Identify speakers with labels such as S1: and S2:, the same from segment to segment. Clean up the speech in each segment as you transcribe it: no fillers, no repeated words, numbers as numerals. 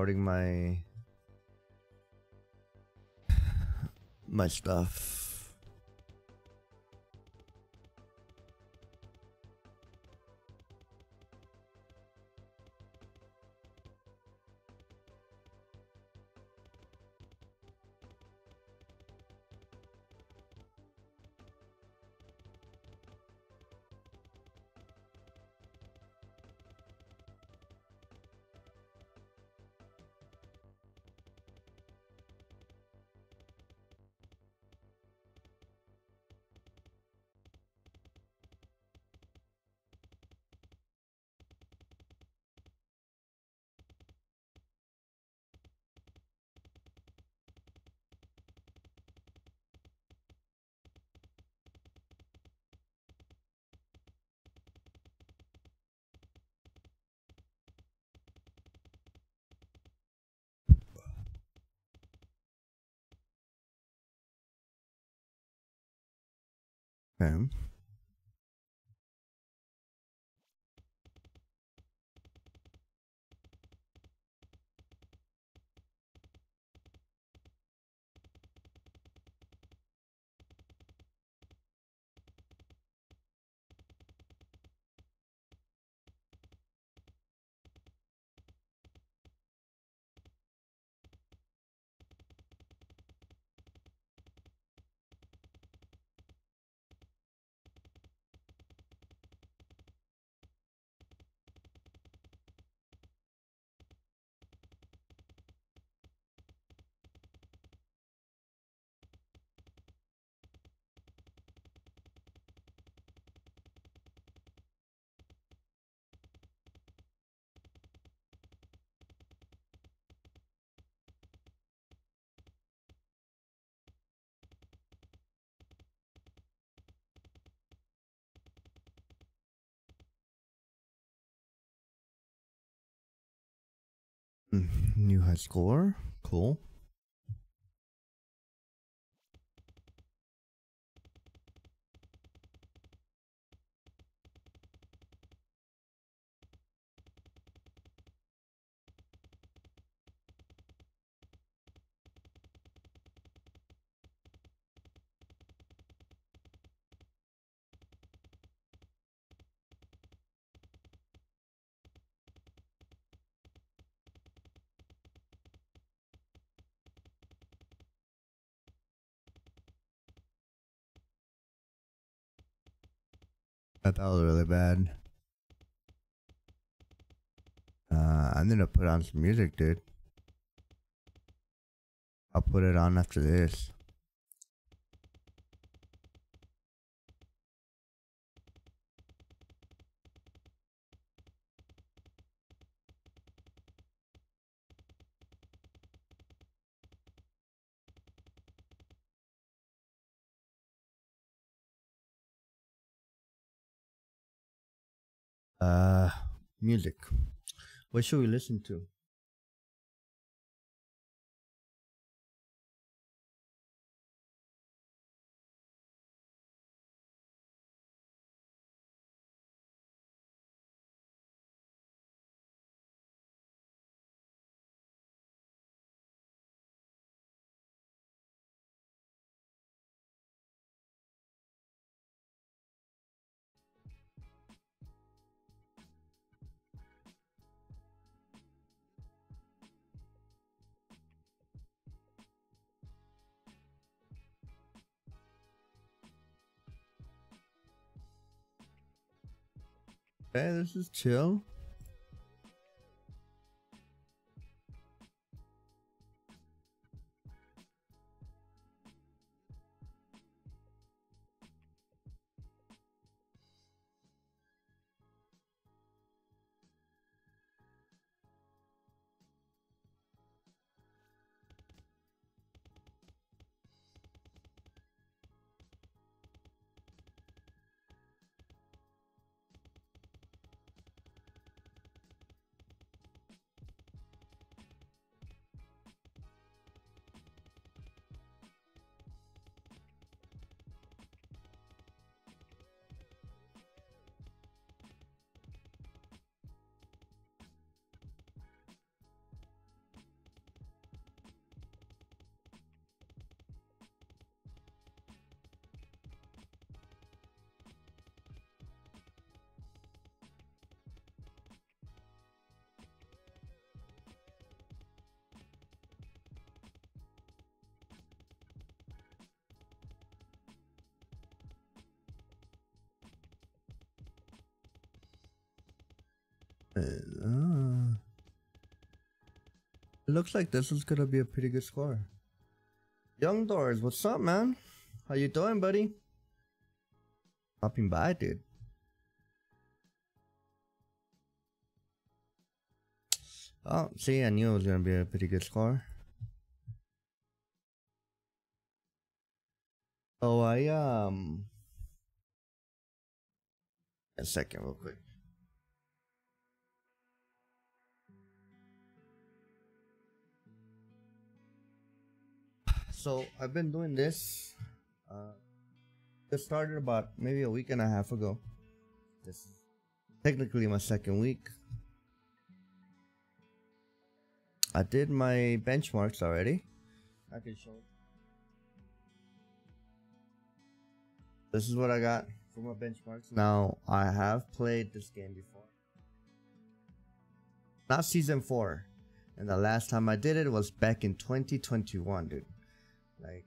S1: Recording my stuff. Okay. New high score. Cool. I thought it was really bad. I'm gonna put on some music, dude. I'll put it on after this. Music. What should we listen to? Okay, this is chill. It looks like this is gonna be a pretty good score. Young Doors, what's up, man? How you doing, buddy? Stopping by, dude. Oh, see, I knew it was gonna be a pretty good score. Oh, a second, real quick. So I've been doing this. It started about maybe a week and a half ago. This is technically my second week. I did my benchmarks already. I can show. This is what I got for my benchmarks. Now I have played this game before. Not season 4. And the last time I did it was back in 2021, dude. Like,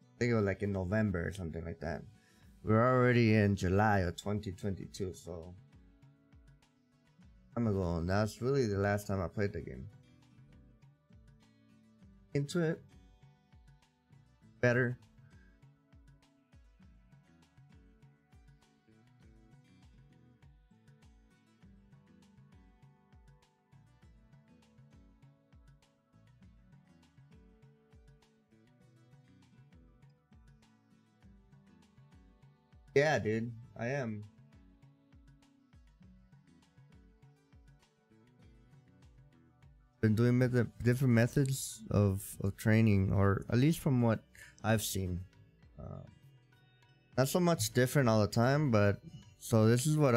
S1: I think it was like in November or something like that. We're already in July of 2022, so I'm gonna go. And that's really the last time I played the game. Into it. Better. Yeah, dude, I am. Been doing different methods of training, or at least from what I've seen. Not so much different all the time, but so this is what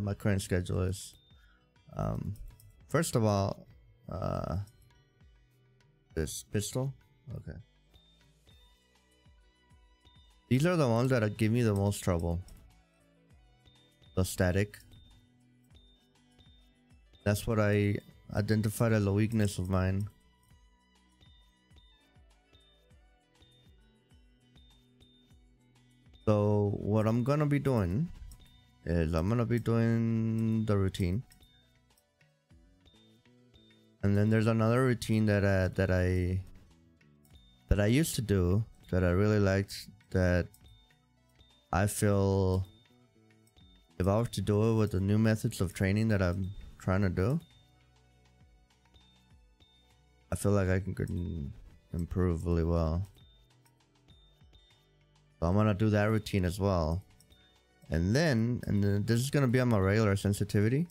S1: my current schedule is. First of all, this pistol. Okay. These are the ones that give me the most trouble. The static. That's what I identified as a weakness of mine. So what I'm gonna be doing is I'm gonna be doing the routine. And then there's another routine that I used to do that I really liked, that I feel if I were to do it with the new methods of training that I'm trying to do, I feel like I can improve really well. So I'm gonna do that routine as well. And then this is gonna be on my regular sensitivity.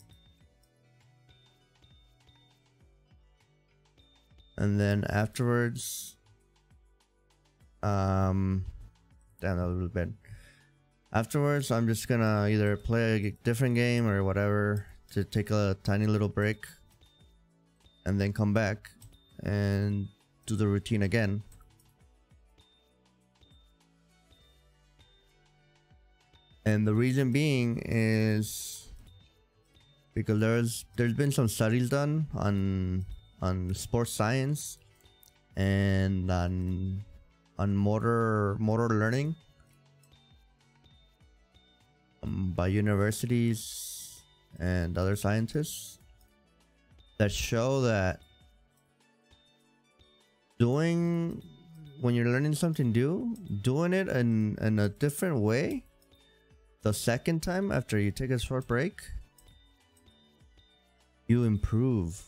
S1: And then afterwards, down a little bit. Afterwards, I'm just gonna either play a different game or whatever to take a tiny little break, and then come back and do the routine again. And the reason being is because there's been some studies done on sports science and on motor learning by universities and other scientists that show that when you're learning something new, doing it in a different way the second time after you take a short break, you improve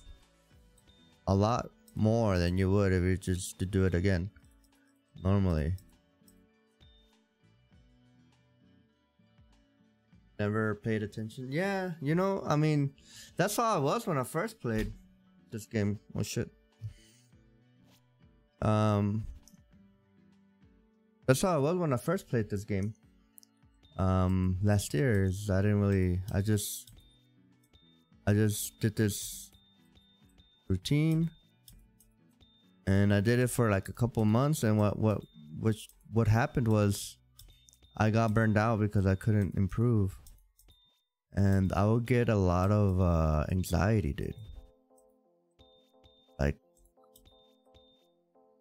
S1: a lot more than you would if you just to do it again normally. Never paid attention. Yeah, you know, I mean, that's how I was when I first played this game. Oh shit. That's how I was when I first played this game. Last year, I just did this routine, and I did it for like a couple months, and what happened was I got burned out because I couldn't improve, and I would get a lot of anxiety, dude. Like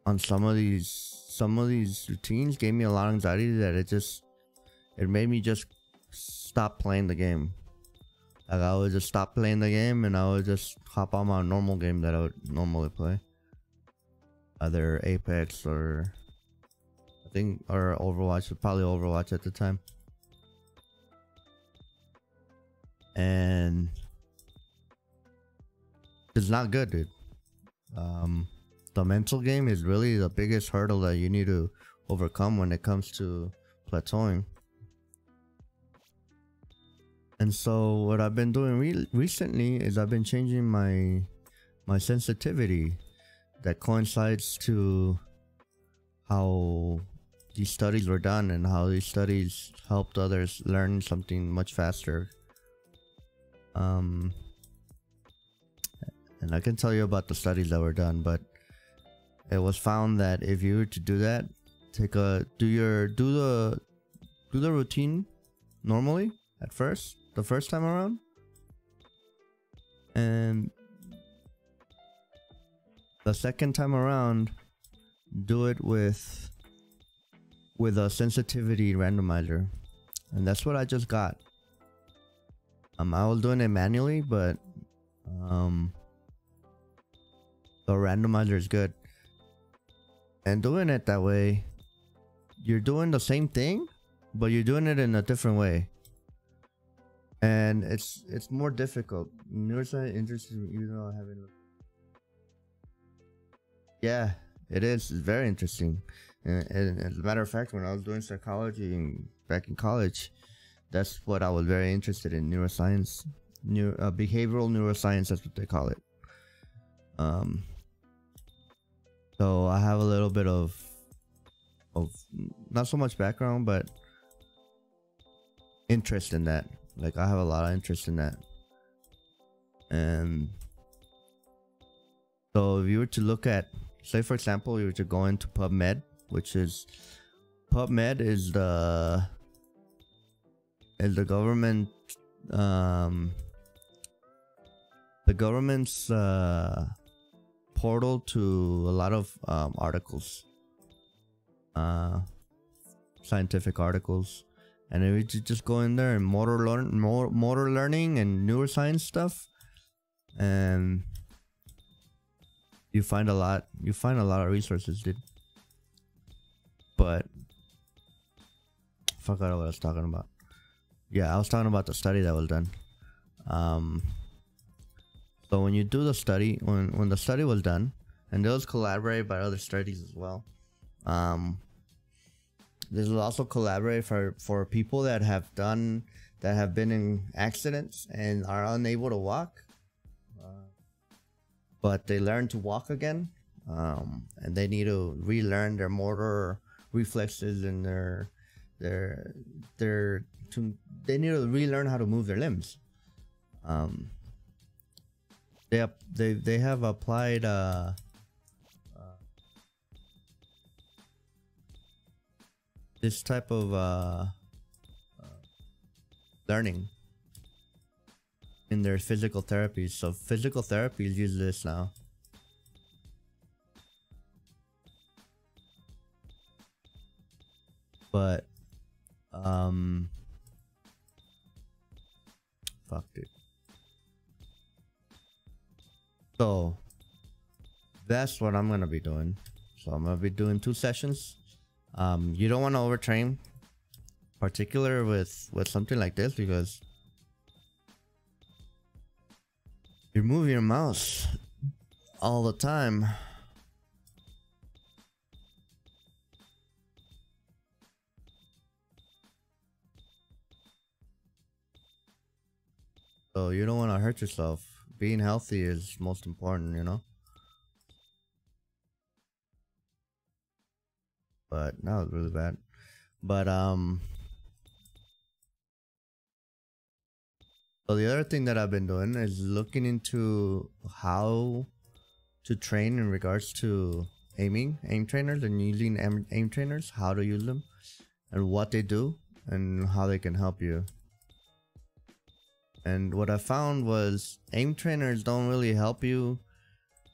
S1: on some of these routines gave me a lot of anxiety that it made me just stop playing the game. Like I would just stop playing the game and I would just hop on my normal game that I would normally play. Either Apex or I think or Overwatch, probably Overwatch at the time. And it's not good, dude. The mental game is really the biggest hurdle that you need to overcome when it comes to plateauing. And so what I've been doing recently is I've been changing my sensitivity that coincides to how these studies were done and how these studies helped others learn something much faster. And I can tell you about the studies that were done, but it was found that if you were to do that, do the routine normally at first, the first time around, and the second time around, do it with a sensitivity randomizer, and that's what I just got. I was doing it manually, but the randomizer is good. And doing it that way, you're doing the same thing, but you're doing it in a different way. And it's more difficult. Neuroscience interesting, even though I haven't. Yeah, it is. It's very interesting. And as a matter of fact, when I was doing psychology back in college, that's what I was very interested in. Neuroscience, behavioral neuroscience. That's what they call it. So I have a little bit of not so much background, but interest in that. Like I have a lot of interest in that. And so if you were to look at, say for example, you were to go into PubMed, which is PubMed is the government the government's portal to a lot of articles, scientific articles. And if you just go in there and motor learning and neuroscience stuff, and you find a lot of resources, dude. But I forgot what I was talking about. Yeah, I was talking about the study that was done. So when you do the study, when the study was done, and it was collaborated by other studies as well. This is also collaborated for people that have been in accidents and are unable to walk, but they learn to walk again, and they need to relearn their motor reflexes and they need to relearn how to move their limbs. They have applied this type of learning in their physical therapies. So physical therapies use this now. But fuck, dude. So that's what I'm gonna be doing. So I'm gonna be doing 2 sessions. You don't want to overtrain, particular with something like this, because you're moving your mouse all the time. So you don't want to hurt yourself. Being healthy is most important, you know? But that was really bad. But so the other thing that I've been doing is looking into how to train in regards to aim trainers, and using aim trainers, how to use them and what they do and how they can help you. And what I found was aim trainers don't really help you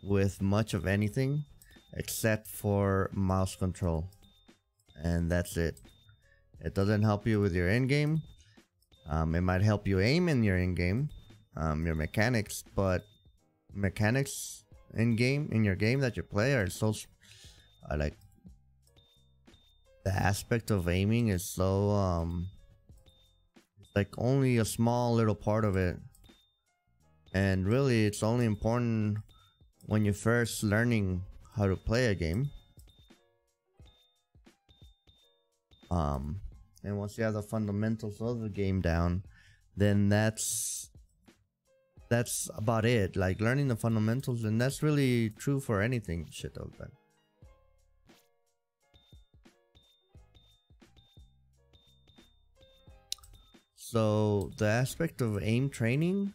S1: with much of anything except for mouse control. And that's it. It doesn't help you with your end game. It might help you aim in your end game, your mechanics, but mechanics in your game that you play are so like the aspect of aiming is so it's like only a small little part of it, and really it's only important when you're first learning how to play a game. And once you have the fundamentals of the game down, then that's about it. Like learning the fundamentals, and that's really true for anything shit like that. So the aspect of aim training,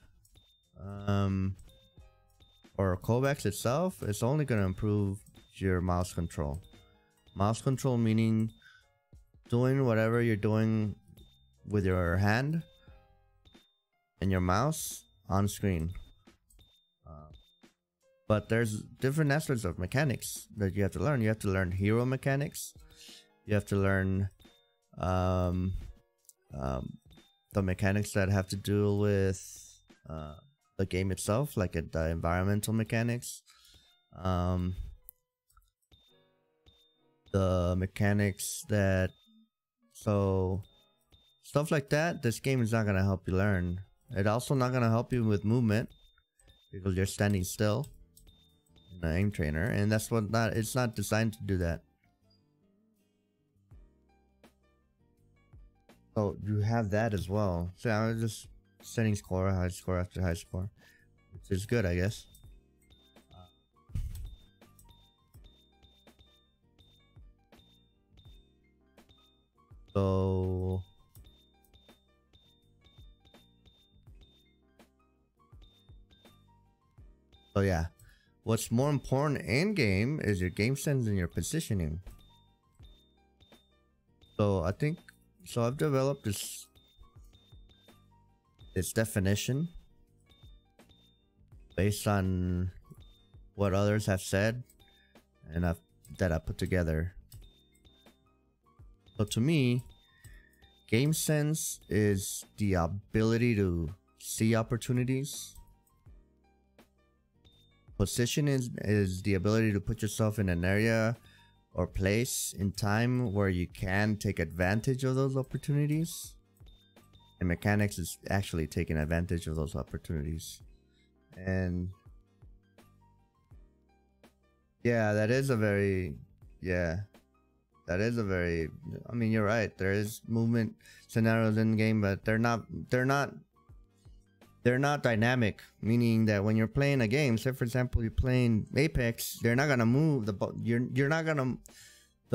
S1: or Kovaaks itself, is only going to improve your mouse control. Mouse control meaning doing whatever you're doing with your hand and your mouse on screen. But there's different aspects of mechanics that you have to learn. You have to learn hero mechanics. You have to learn the mechanics that have to do with the game itself, like the environmental mechanics. The mechanics that, so stuff like that, this game is not going to help you learn. It's also not going to help you with movement because you're standing still in an aim trainer, and that's what it's not designed to do that. So you have that as well. So I was just setting score, high score after high score, which is good, I guess. So yeah, what's more important in game is your game sense and your positioning. So I think, so I've developed this definition based on what others have said, and that I put together. So to me, game sense is the ability to see opportunities. Position is the ability to put yourself in an area or place in time where you can take advantage of those opportunities. And mechanics is actually taking advantage of those opportunities. And yeah, that is a very, I mean, you're right. There is movement scenarios in the game, but they're not dynamic, meaning that when you're playing a game, say for example you're playing Apex, they're not gonna move the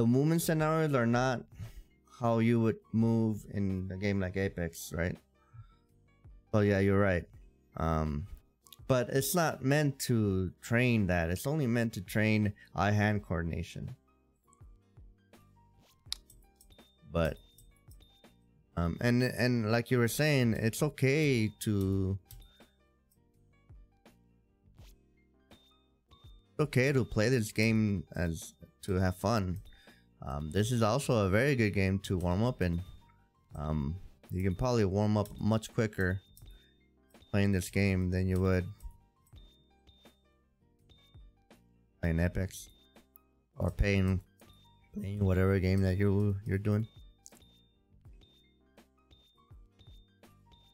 S1: movement scenarios are not how you would move in a game like Apex, right? So yeah, you're right. But it's not meant to train that. It's only meant to train eye-hand coordination. But and like you were saying, it's okay to play this game as to have fun. This is also a very good game to warm up in. You can probably warm up much quicker playing this game than you would playing Apex or playing whatever game that you're doing.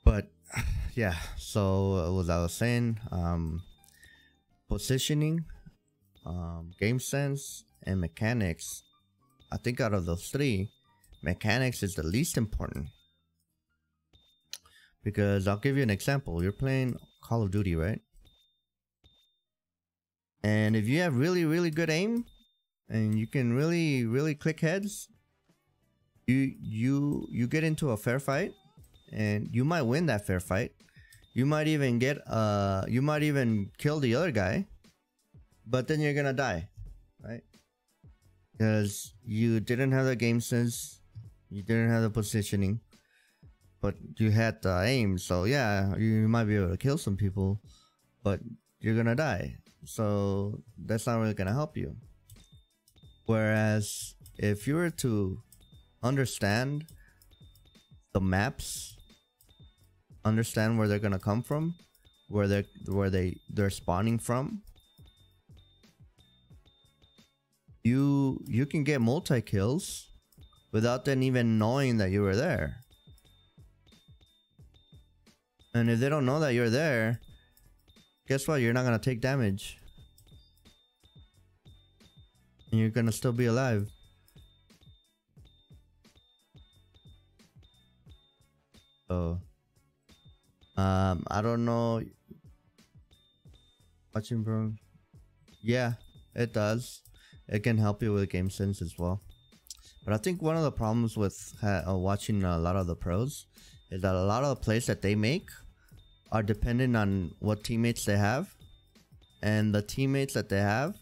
S1: But yeah, so as I was saying, positioning, game sense, and mechanics. I think out of those three, mechanics is the least important. Because I'll give you an example. You're playing Call of Duty, right? And if you have really good aim and you can really click heads, you get into a fair fight and you might win that fair fight. You might even get you might even kill the other guy, but then you're gonna die, right? Because you didn't have the game sense, you didn't have the positioning, but you had the aim. So yeah, you might be able to kill some people, but you're gonna die. So that's not really gonna help you. Whereas if you were to understand the maps, understand where they're gonna come from, where they're spawning from, you can get multi kills without them even knowing that you were there. And if they don't know that you're there, guess what? You're not gonna take damage. And you're gonna still be alive. So I don't know. Watching bro. Yeah, it does. It can help you with game sense as well. But I think one of the problems with watching a lot of the pros is that a lot of the plays that they make are dependent on what teammates they have. And the teammates that they have,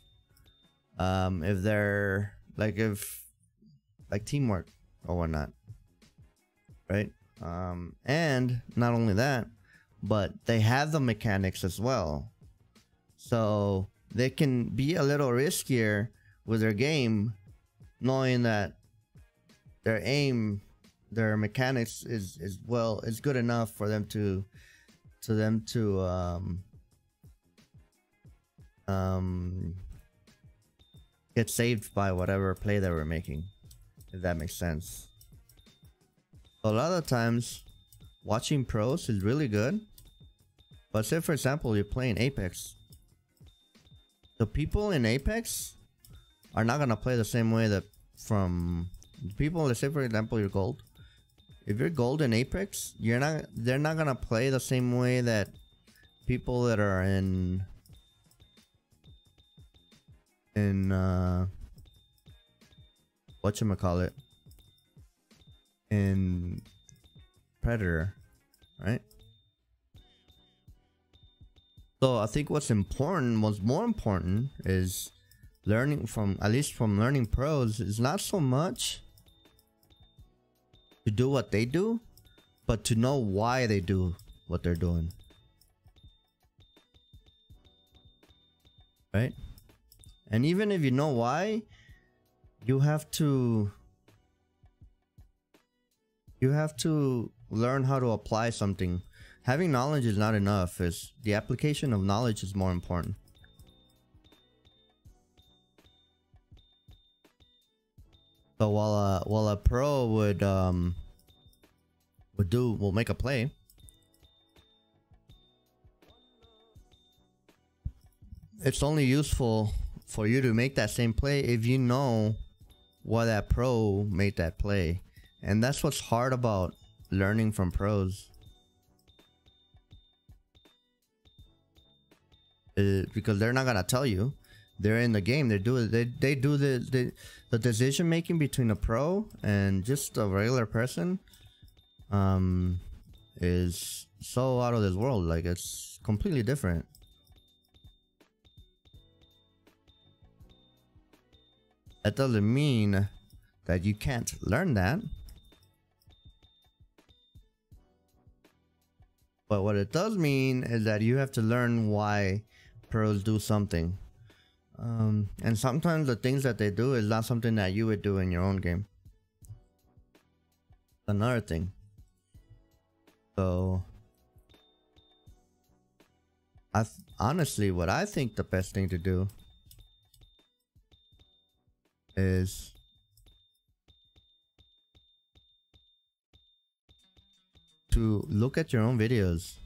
S1: if they're like teamwork or whatnot, right? And not only that, but they have the mechanics as well, so they can be a little riskier with their game, knowing that their aim, their mechanics is good enough for them to get saved by whatever play they were making, if that makes sense. A lot of times watching pros is really good, but say for example you're playing Apex, the people in Apex are not gonna play the same way that from people. Let's say for example you're gold. If you're gold in Apex, they're not gonna play the same way that people that are in whatchamacallit, in Predator, right? So I think what's more important is learning from, at least from learning pros, is not so much to do what they do, but to know why they do what they're doing, right? And even if you know why, you have to learn how to apply something. Having knowledge is not enough. It's the application of knowledge is more important. So while a pro will make a play, it's only useful for you to make that same play if you know why that pro made that play. And that's what's hard about learning from pros, because they're not gonna tell you. They're in the game. They do the decision making between a pro and just a regular person is so out of this world. Like, it's completely different. That doesn't mean that you can't learn that. But what it does mean is that you have to learn why pros do something. And sometimes the things that they do is not something that you would do in your own game. Another thing. So honestly, what I think the best thing to do is to look at your own videos,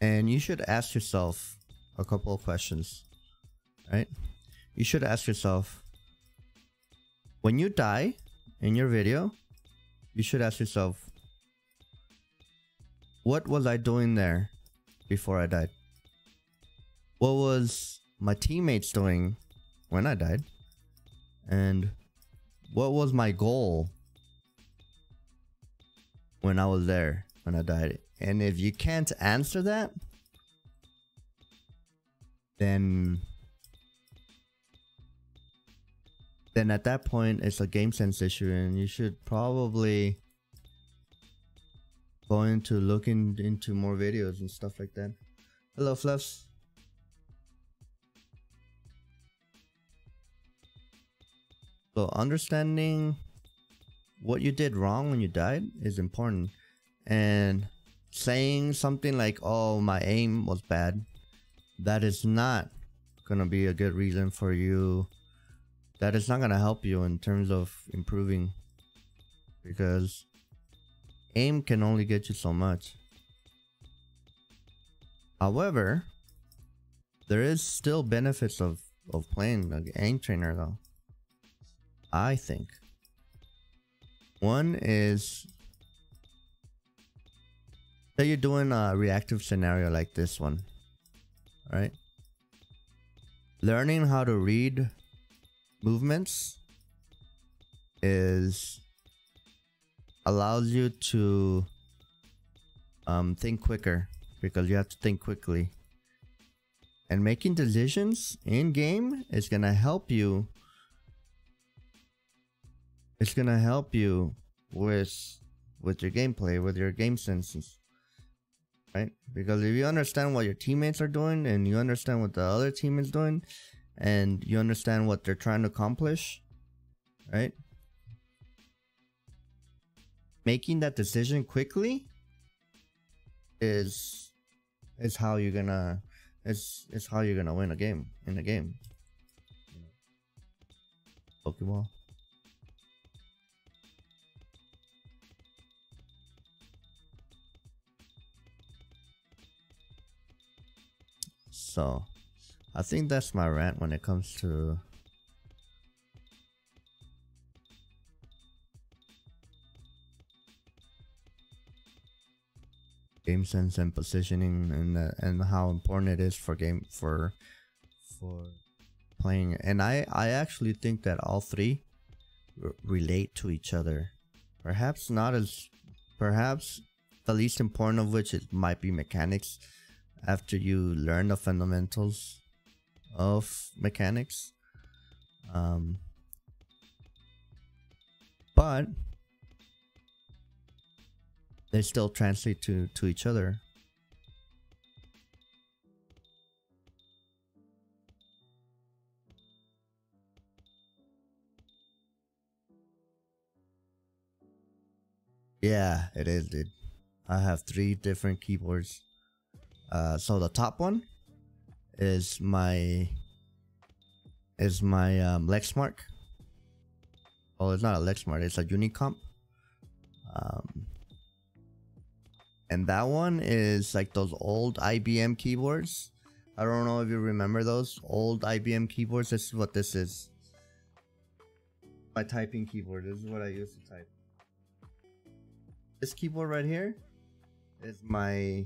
S1: and you should ask yourself a couple of questions, right? You should ask yourself, when you die in your video, you should ask yourself, what was I doing there before I died? What was my teammates doing when I died? And what was my goal when I was there, when I died? And if you can't answer that, then at that point it's a game sense issue, and you should probably go into looking into more videos and stuff like that. Hello, Fluffs. So understanding what you did wrong when you died is important. And saying something like, oh, my aim was bad, that is not gonna be a good reason for you. That is not gonna help you in terms of improving, because aim can only get you so much. However, there is still benefits of playing an aim trainer though, I think. One is, say you're doing a reactive scenario like this one, right? Learning how to read movements allows you to think quicker, because you have to think quickly. And making decisions in game is gonna help you. It's gonna help you with your gameplay, with your game senses, right? Because if you understand what your teammates are doing, and you understand what the other team is doing, and you understand what they're trying to accomplish, right? Making that decision quickly is how you're gonna win a game in a game. Pokeball. So I think that's my rant when it comes to game sense and positioning, and how important it is for playing. And I actually think that all three relate to each other. Perhaps the least important of which might be mechanics, after you learn the fundamentals of mechanics. But they still translate to each other. Yeah, it is, dude. I have 3 different keyboards. So the top one is my Lexmark. Oh, it's not a Lexmark, it's a Unicomp. And that one is like those old IBM keyboards. I don't know if you remember those old IBM keyboards. This is what this is. My typing keyboard. This is what I use to type. This keyboard right here is my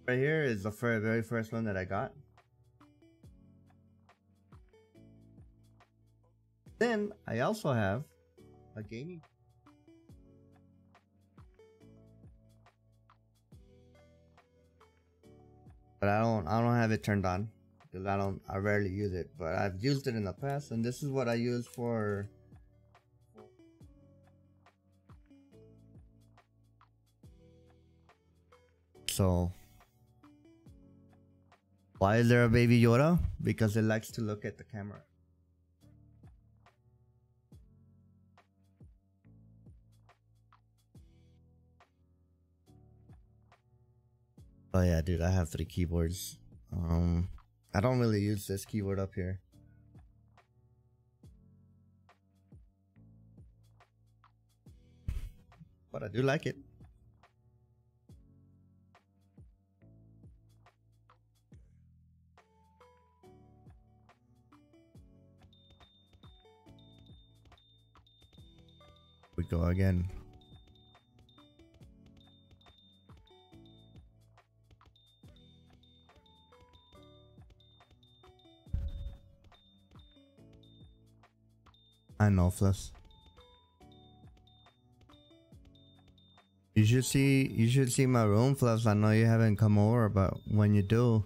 S1: the very first one that I got. Then I also have a gaming, but I don't have it turned on, because I rarely use it, but I've used it in the past, and this is what I use for so why is there a baby Yoda? Because it likes to look at the camera. Oh yeah, dude, I have 3 keyboards. I don't really use this keyboard up here. But I do like it. We go again. I know, Fluffs. You should see my room, Fluffs. I know you haven't come over, but when you do,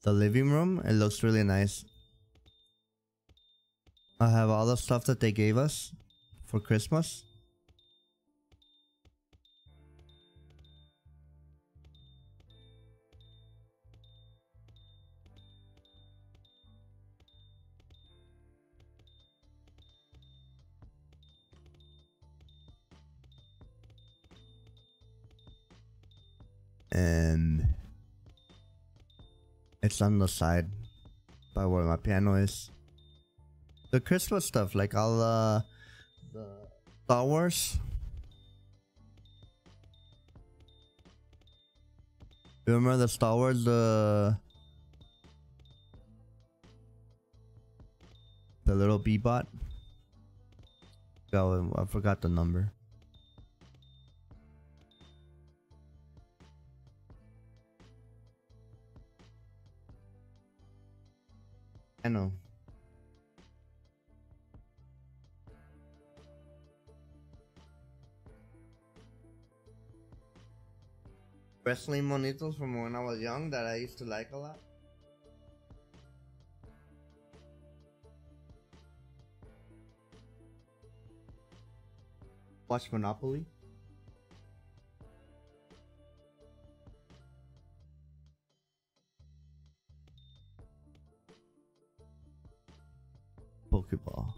S1: the living room, it looks really nice. I have all the stuff that they gave us for Christmas. It's on the side by where my piano is. The Christmas stuff, like all the Star Wars. You remember the Star Wars, the little B-bot? Oh, I forgot the number. I know. Wrestling monitos from when I was young that I used to like a lot. Watch Monopoly. Pokeball.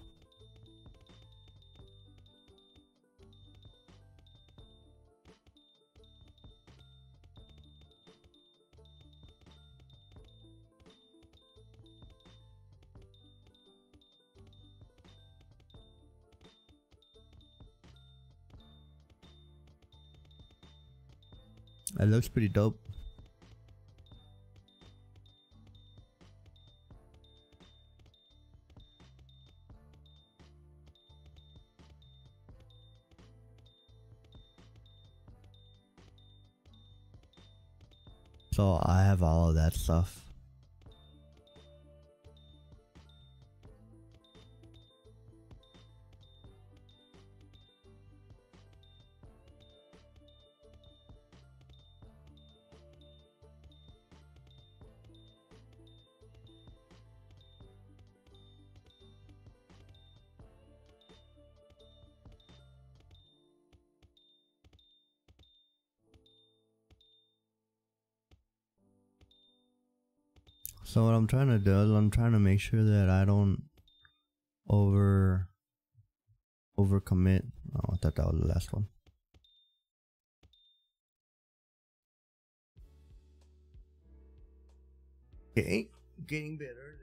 S1: It looks pretty dope. So I have all of that stuff. So what I'm trying to do is I'm trying to make sure that I don't overcommit. Oh, I thought that was the last one. Okay, getting better.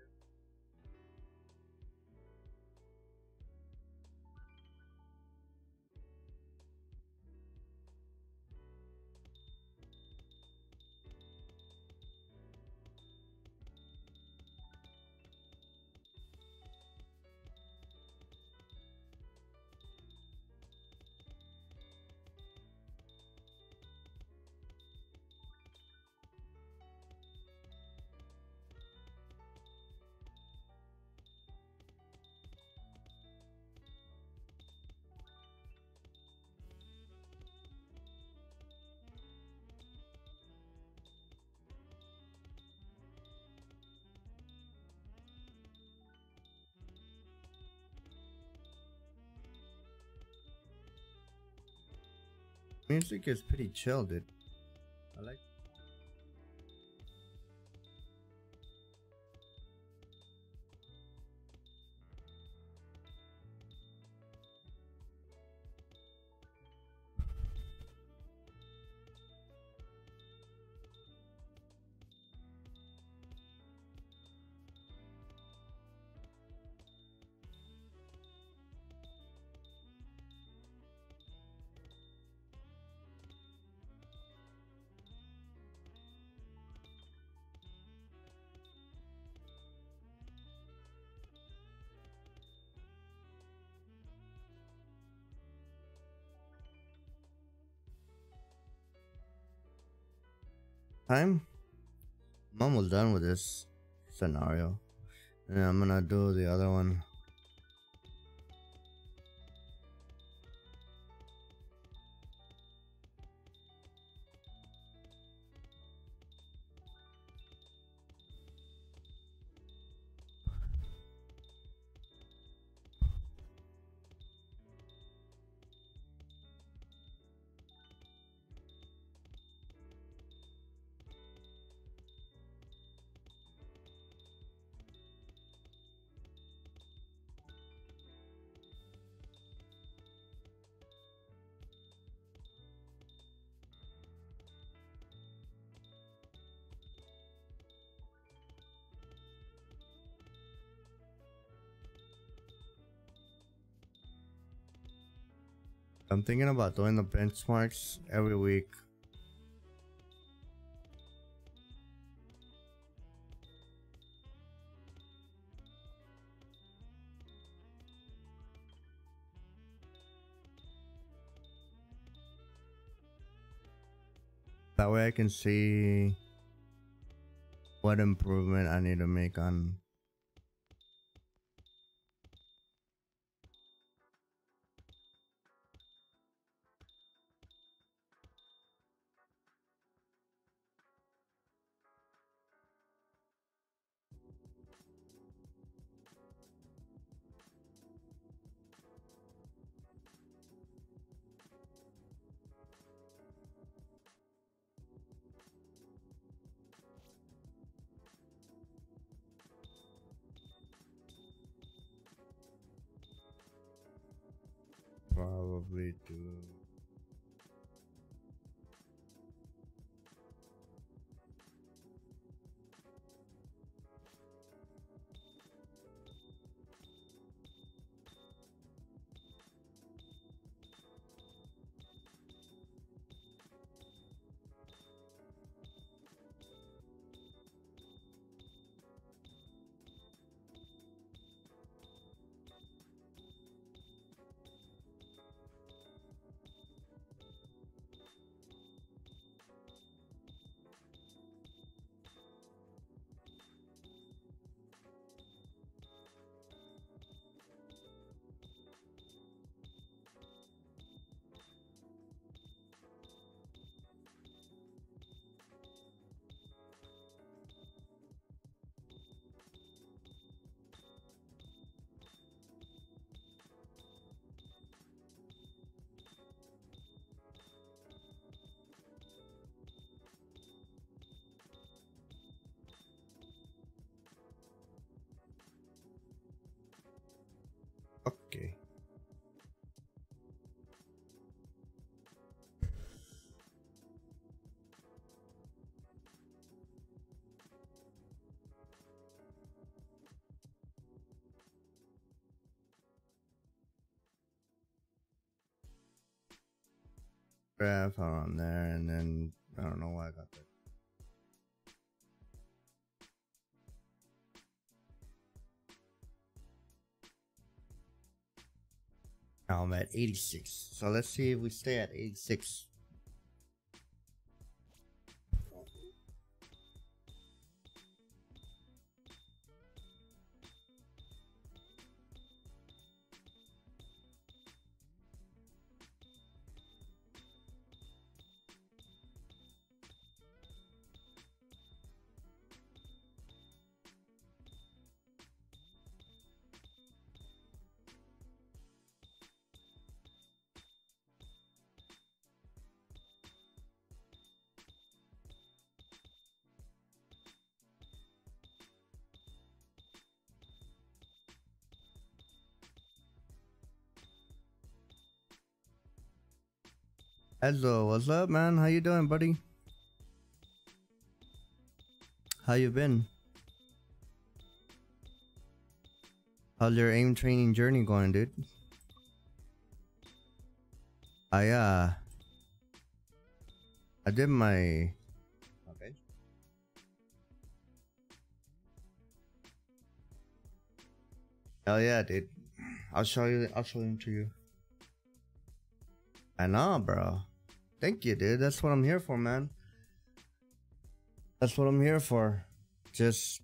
S1: Music is pretty chill, dude. I like. I'm almost done with this scenario. And I'm gonna do the other one. I'm thinking about doing the benchmarks every week. That way I can see what improvement I need to make on. Probably do. Okay. Graph on there, and then I don't know why I got that. Now I'm at 86. So let's see if we stay at 86. Hello, what's up, man? How you doing, buddy? How you been? How's your aim training journey going, dude? I did my okay. Hell yeah, dude. I'll show him to you. I know, bro. Thank you, dude. That's what I'm here for, man. That's what I'm here for. Just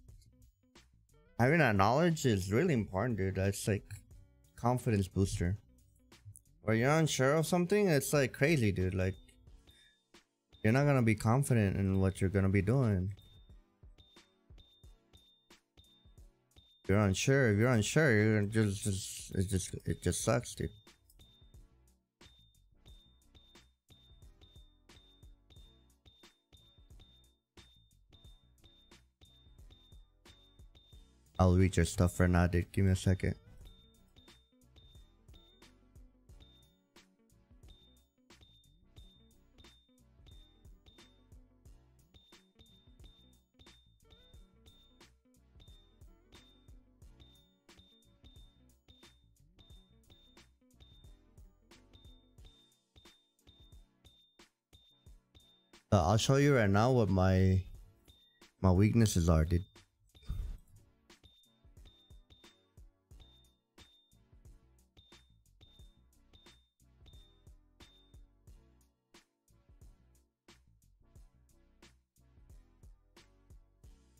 S1: having that knowledge is really important, dude. It's like confidence booster. Where you're unsure of something, it's like crazy, dude. Like you're not gonna be confident in what you're gonna be doing. If you're unsure, you're it just sucks, dude. I'll read your stuff for now, dude. Give me a second. I'll show you right now what my weaknesses are, dude.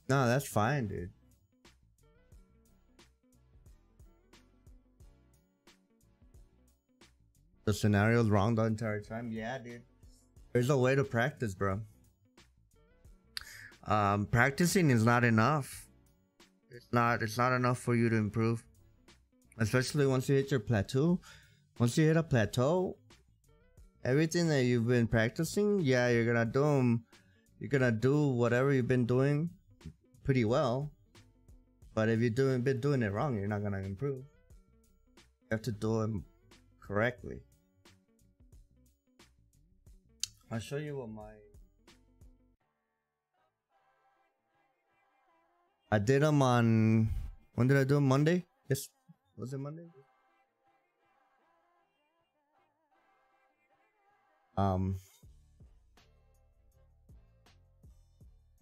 S1: No, that's fine, dude. The scenario's wrong the entire time. Yeah, dude. There's a way to practice, bro. Practicing is not enough. It's not enough for you to improve. Especially once you hit your plateau. Once you hit a plateau, everything that you've been practicing, yeah, you're gonna do 'em. You're gonna do whatever you've been doing pretty well. But if you've been doing it wrong, you're not gonna improve. You have to do them correctly. I'll show you what I did them on, when did I do them? Monday? Yes, was it Monday?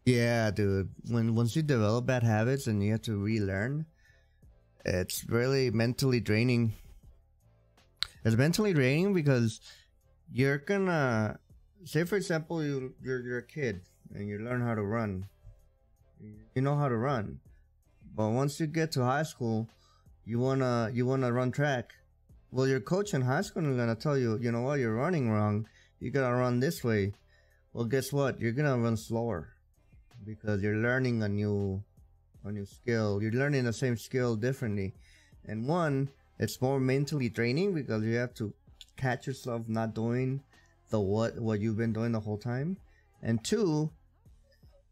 S1: Yeah, dude. Once you develop bad habits and you have to relearn, it's really mentally draining. It's mentally draining because you're gonna say, for example, you're a kid and you learn how to run. You know how to run, but once you get to high school, you wanna run track. Well, your coach in high school is gonna tell you, you know what, you're running wrong. You gotta run this way. Well, guess what? You're gonna run slower because you're learning a new skill. You're learning the same skill differently, and one, it's more mentally draining because you have to catch yourself not doing what you've been doing the whole time, and two,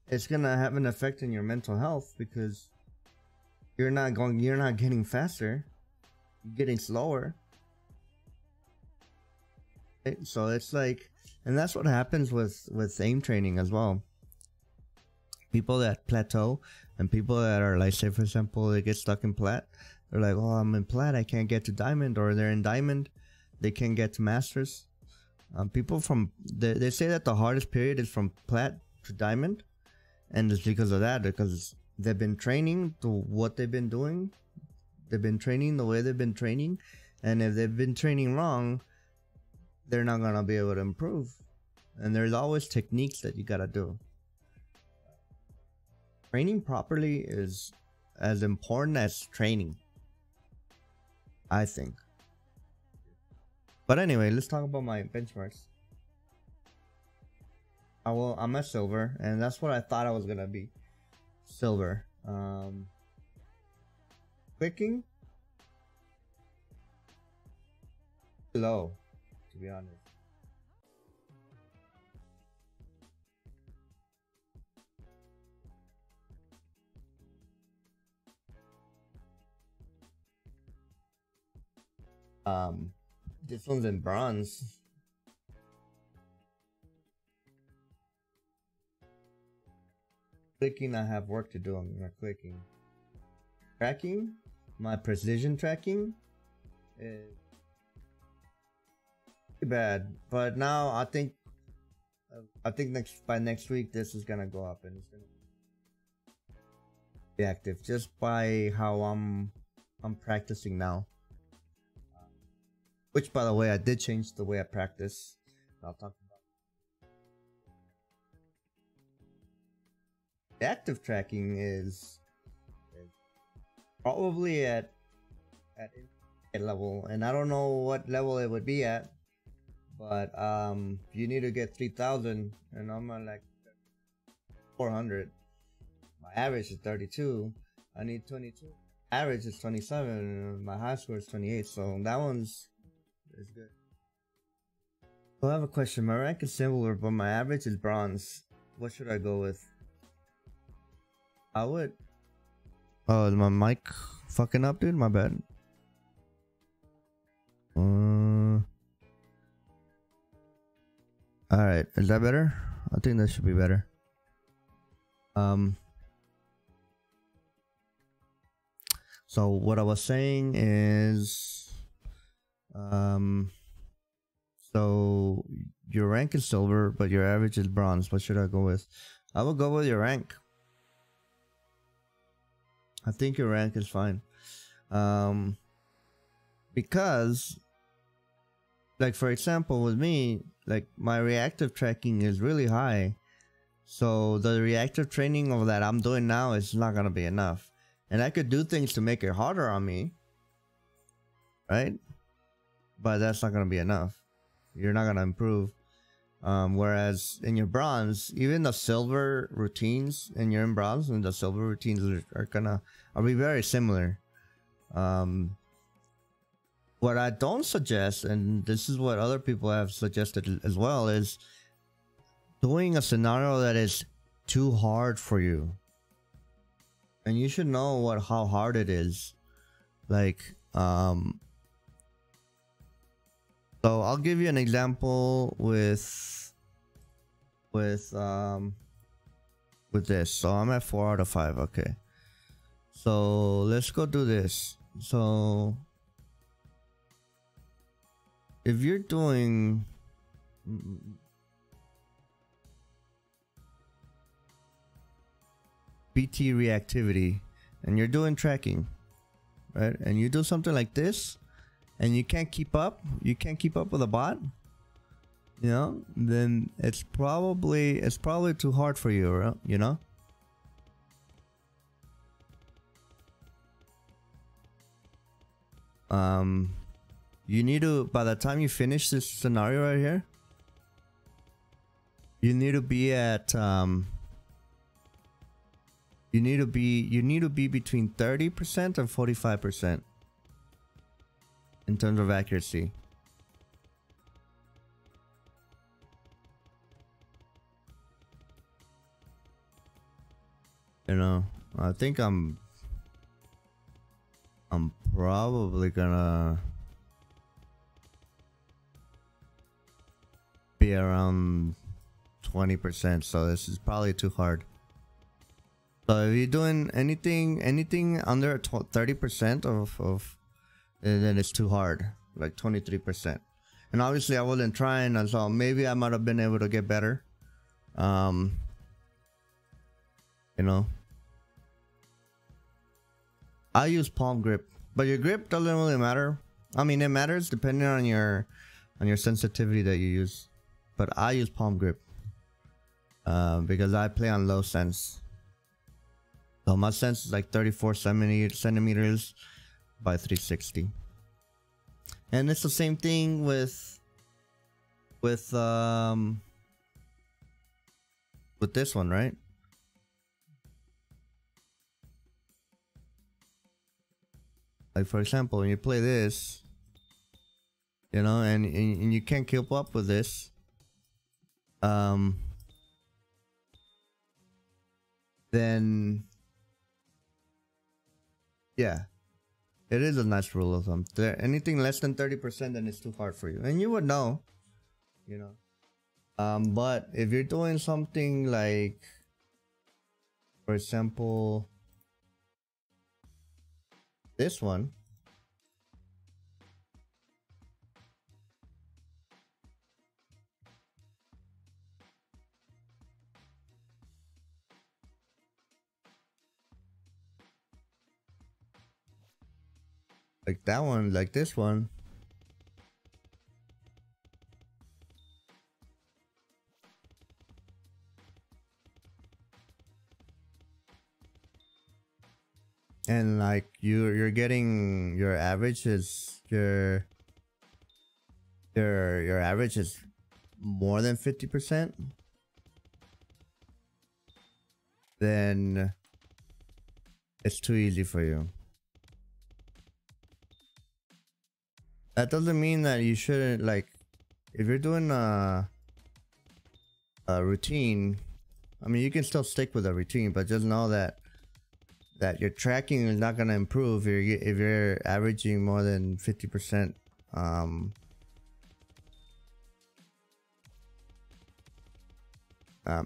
S1: it's gonna have an effect on your mental health because you're not getting faster, you're getting slower. So it's like, and that's what happens with aim training as well. People that plateau and people that are like, say for example, they get stuck in plat, they're like, oh, I'm in plat, I can't get to diamond, or they're in diamond, they can't get to masters. People from they say that the hardest period is from plat to diamond, and it's because of that, because they've been training to what they've been doing, they've been training the way they've been training, and if they've been training wrong, they're not gonna be able to improve. And there's always techniques that you gotta do. Training properly is as important as training, I think. But anyway, let's talk about my benchmarks. I'm at silver, and that's what I thought I was gonna be. Silver. Clicking low, to be honest. This one's in bronze. Clicking, I have work to do on my clicking. Tracking, my precision tracking is pretty bad, but now I think by next week this is gonna go up and it's gonna be active just by how I'm practicing now. Which, by the way, I did change the way I practice. I'll talk about the active tracking is probably at level, and I don't know what level it would be at, but you need to get 3,000, and I'm at like 400. My average is 32. I need 22. Average is 27, and my high score is 28. So that one's good. So I have a question. My rank is silver, but my average is bronze. What should I go with? I would. Oh, is my mic fucking up, dude? My bad. Alright, is that better? I think that should be better. So what I was saying is, So your rank is silver, but your average is bronze. What should I go with? I will go with your rank. I think your rank is fine. Because, like, for example, with me, like, my reactive tracking is really high. So the reactive training of that I'm doing now is not going to be enough. And I could do things to make it harder on me, right? But that's not going to be enough. You're not going to improve. Whereas in your bronze, even the silver routines, and you're in bronze, and the silver routines are be very similar. What I don't suggest, and this is what other people have suggested as well, is doing a scenario that is too hard for you. And you should know how hard it is. Like, so I'll give you an example with this. So I'm at 4 out of 5. Okay. So let's go do this. So if you're doing BT reactivity and you're doing tracking, right? And you do something like this and you can't keep up with a bot, you know, then it's probably too hard for you, right? You know? You need to, by the time you finish this scenario right here, you need to be at you need to be between 30% and 45% in terms of accuracy. You know, I think I'm probably gonna be around 20%, so this is probably too hard. So if you're doing anything under 30% of then it's too hard, like 23%. And obviously I wasn't trying, so maybe I might have been able to get better. You know, I use palm grip, but your grip doesn't really matter. I mean, it matters depending on your sensitivity that you use, but I use palm grip because I play on low sense. So my sense is like 34 centimeters by 360, and it's the same thing with this one, right? Like, for example, when you play this, you know, and you can't keep up with this, then yeah, it is a nice rule of thumb. Anything less than 30%, then it's too hard for you, and you would know, you know. But if you're doing something like, for example, this one, like that one, like this one, and like you're getting your average is your average is more than 50%, then it's too easy for you. That doesn't mean that you shouldn't, like, if you're doing a routine, I mean, you can still stick with a routine, but just know that your tracking is not going to improve if you're averaging more than 50%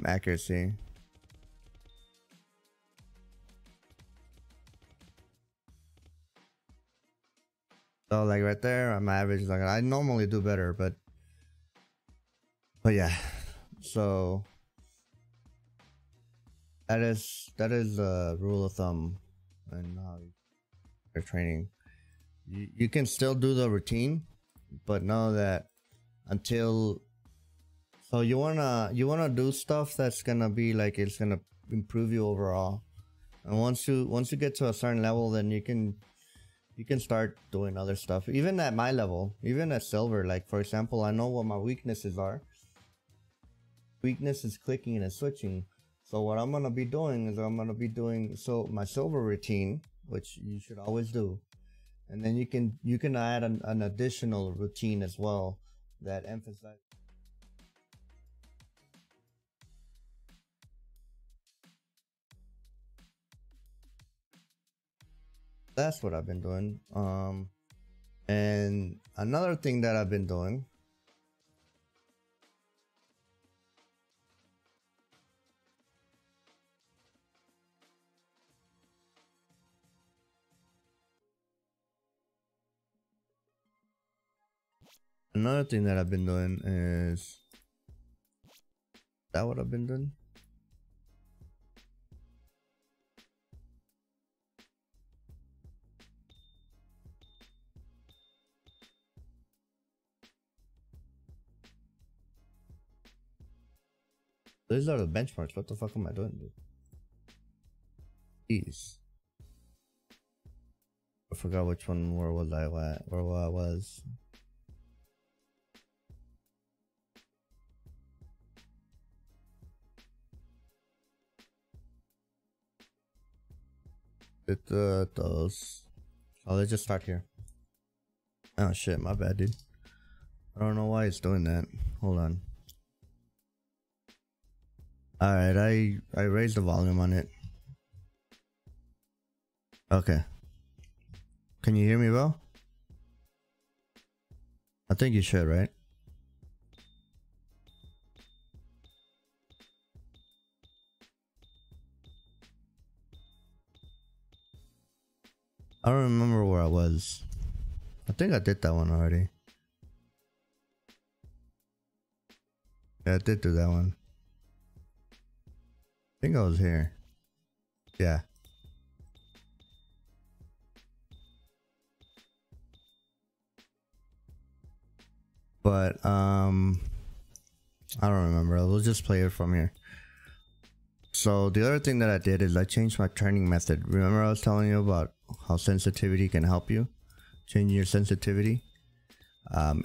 S1: accuracy. So like right there, I'm average. Like, I normally do better, but But yeah, so that is a rule of thumb and how you're training. You can still do the routine, but know that until, so you wanna do stuff that's gonna be like, it's gonna improve you overall. And once you get to a certain level, then you can start doing other stuff. Even at my level, even at silver, like for example, I know what my weaknesses are. Weakness is clicking and switching. So what I'm gonna be doing is I'm gonna be doing my silver routine, which you should always do, and then you can add an additional routine as well that emphasizes. That's what I've been doing. And another thing that I've been doing, is that what I've been doing? These are the benchmarks. What the fuck am I doing, dude? Jeez. I forgot which one. Where was I at? Where I was. Those. Oh, let's just start here. Oh shit, my bad, dude. I don't know why it's doing that. Hold on. Alright, I raised the volume on it. Okay. Can you hear me well? I think you should, right? I don't remember where I was. I think I did that one already. Yeah, I did do that one. I think I was here. Yeah. But I don't remember. We'll just play it from here. So the other thing that I did is I changed my training method. Remember I was telling you about how sensitivity can help you? Change your sensitivity.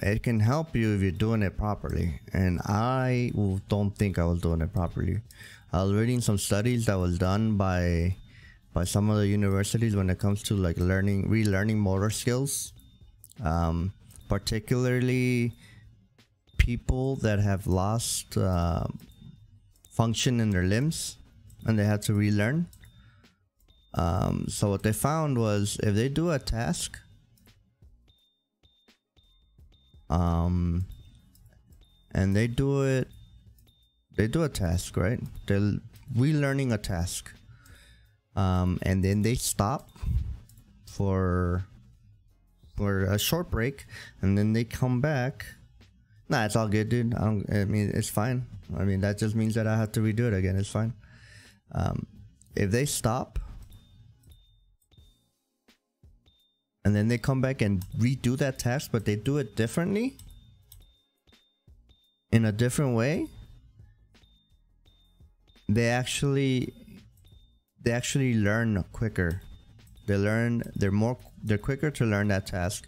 S1: It can help you if you're doing it properly. And I don't think I was doing it properly. I was reading some studies that was done by some of the universities when it comes to like relearning motor skills. Particularly people that have lost function in their limbs and they had to relearn. So what they found was if they do a task, and they do a task, right? They're relearning a task, and then they stop for a short break, and then they come back. Nah, it's all good, dude. I mean, it's fine. I mean, that just means that I have to redo it again. It's fine. If they stop and then they come back and redo that task, but they do it differently, in a different way, they actually learn quicker. They're quicker to learn that task.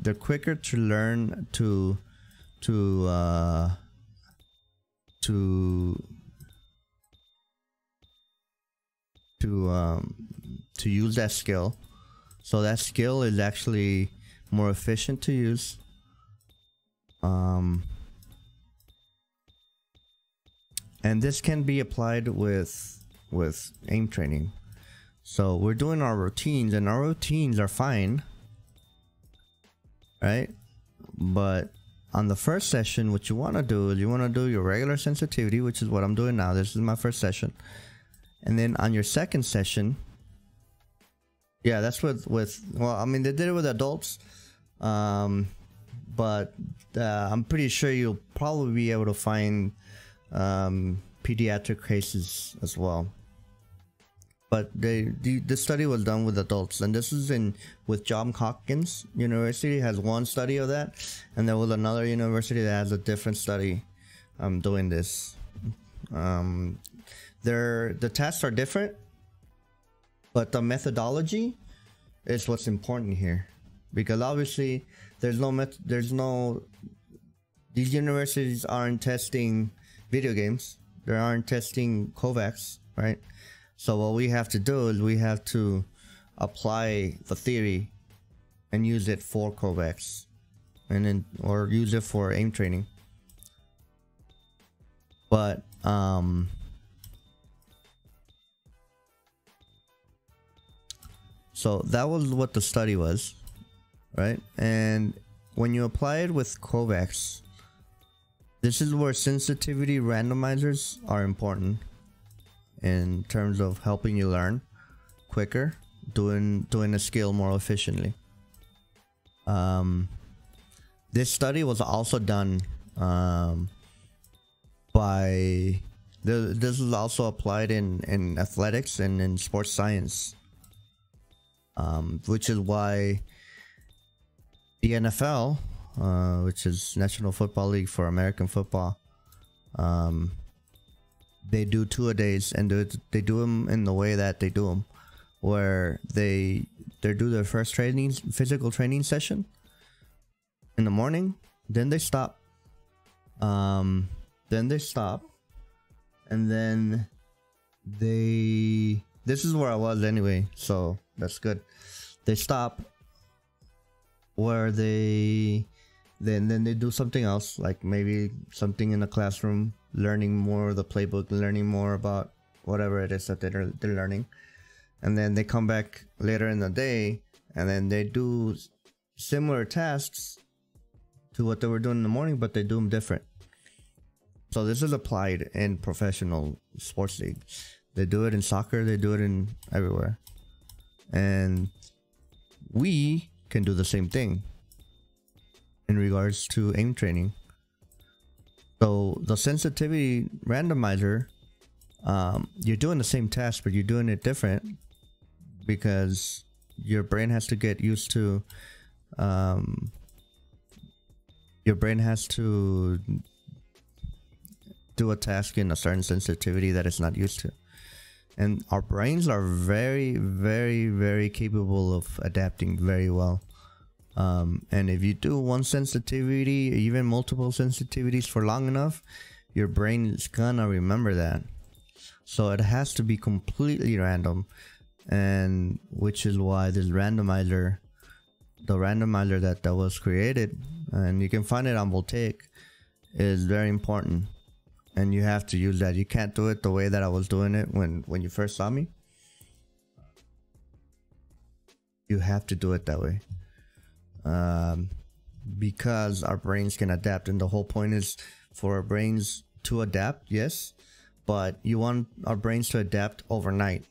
S1: They're quicker to learn to use that skill. So that skill is actually more efficient to use. And this can be applied with aim training. So we're doing our routines, and our routines are fine, right? But on the first session, what you want to do is you want to do your regular sensitivity, which is what I'm doing now. This is my first session. And then on your second session, yeah, that's with well, I mean, they did it with adults, but I'm pretty sure you'll probably be able to find pediatric cases as well. But the study was done with adults, and this is with Johns Hopkins University has one study of that, and there was another university that has a different study doing this. The tests are different, but the methodology is what's important here, because obviously these universities aren't testing video games, they aren't testing Kovaaks, right? So what we have to do is we have to apply the theory and use it for Kovaaks, or use it for aim training. But so that was what the study was, right? And when you apply it with Kovaaks, this is where sensitivity randomizers are important in terms of helping you learn quicker, doing a skill more efficiently. This study was also done by this is also applied in athletics and in sports science, which is why the NFL, which is National Football League for American football, they do 2-a-days, and they do them in the way that they do them, where they do their first physical training session in the morning, then they stop, and then this is where I was anyway, so that's good. They stop, where then they do something else, like maybe something in the classroom, learning more of the playbook, learning more about whatever it is that they're learning, and then they come back later in the day, and then they do similar tasks to what they were doing in the morning, but they do them different. So this is applied in professional sports league. They do it in soccer, they do it in everywhere, and we can do the same thing in regards to aim training. So the sensitivity randomizer, you're doing the same task, but you're doing it different, because your brain has to get used to do a task in a certain sensitivity that it's not used to. And our brains are very, very, very capable of adapting very well. And if you do one sensitivity, even multiple sensitivities for long enough, your brain is gonna remember that. So it has to be completely random, and which is why this randomizer, the randomizer that was created, and you can find it on Voltaic, is very important. And you have to use that. You can't do it the way that I was doing it when you first saw me. You have to do it that way, because our brains can adapt, and the whole point is for our brains to adapt, yes, but you want our brains to adapt overnight.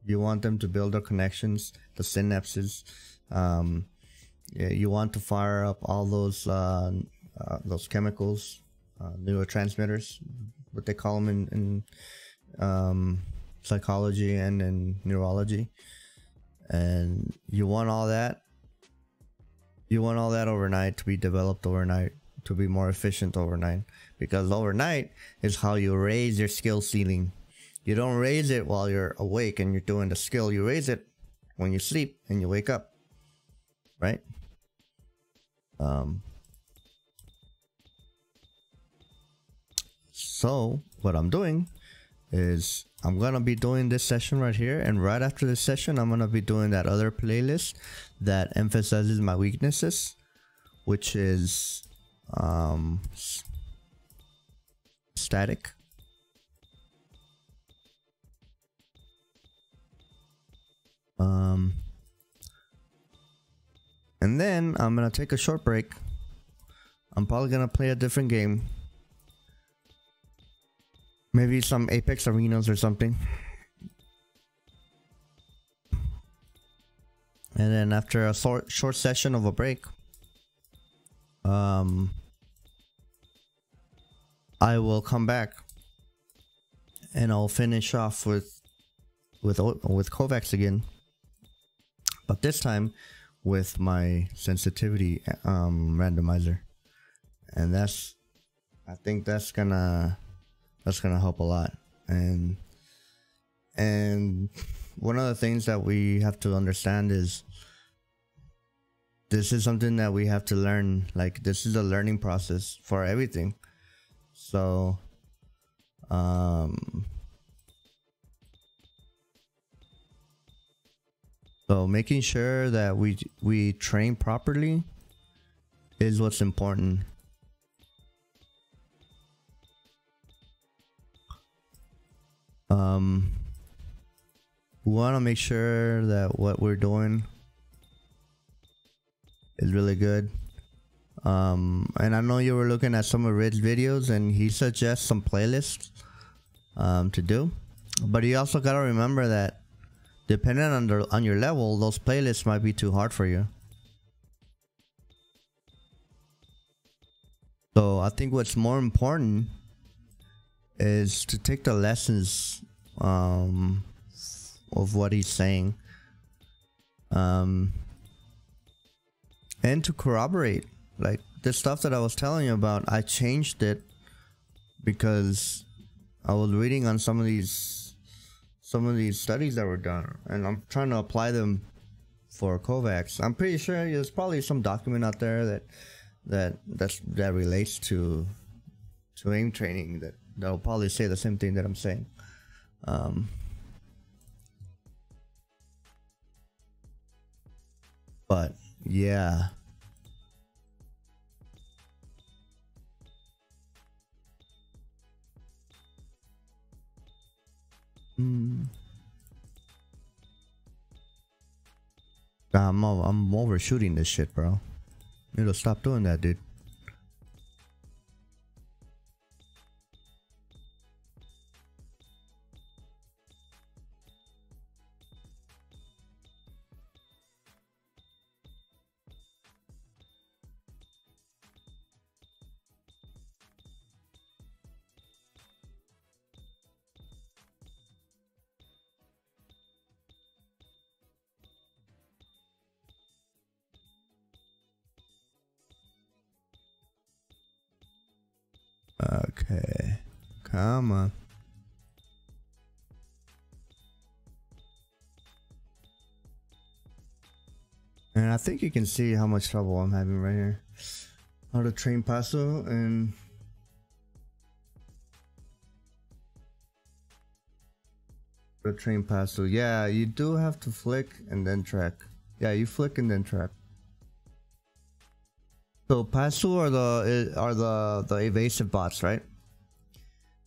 S1: You want them to build their connections, the synapses. You want to fire up all those chemicals, neurotransmitters, what they call them in psychology and in neurology. And you want all that. You want all that overnight, to be developed overnight, to be more efficient overnight, because overnight is how you raise your skill ceiling. You don't raise it while you're awake and you're doing the skill. You raise it when you sleep and you wake up, right? So what I'm doing is I'm gonna be doing this session right here, and right after this session I'm gonna be doing that other playlist that emphasizes my weaknesses, which is static. And then I'm gonna take a short break. I'm probably gonna play a different game, maybe some Apex Arenas or something. And then after a short session of a break, I will come back and I'll finish off with Kovaaks again, but this time with my sensitivity randomizer, and I think that's gonna help a lot. And one of the things that we have to understand is this is something that we have to learn. Like, this is a learning process for everything. So so making sure that we train properly is what's important. We want to make sure that what we're doing is really good. And I know you were looking at some of Rid's videos, and he suggests some playlists to do, but you also got to remember that depending on your level, those playlists might be too hard for you. So I think what's more important is to take the lessons of what he's saying, and to corroborate. Like, the stuff that I was telling you about, I changed it because I was reading on some of these studies that were done, and I'm trying to apply them for Kovaaks. I'm pretty sure there's probably some document out there that relates to aim training that'll probably say the same thing that I'm saying. But yeah. I'm overshooting this shit, bro. You need to stop doing that, dude. Okay, come on. And I think you can see how much trouble I'm having right here. How to train paso and the train paso. Yeah, you do have to flick and then track. Yeah, you flick and then track. So paso are the evasive bots, right?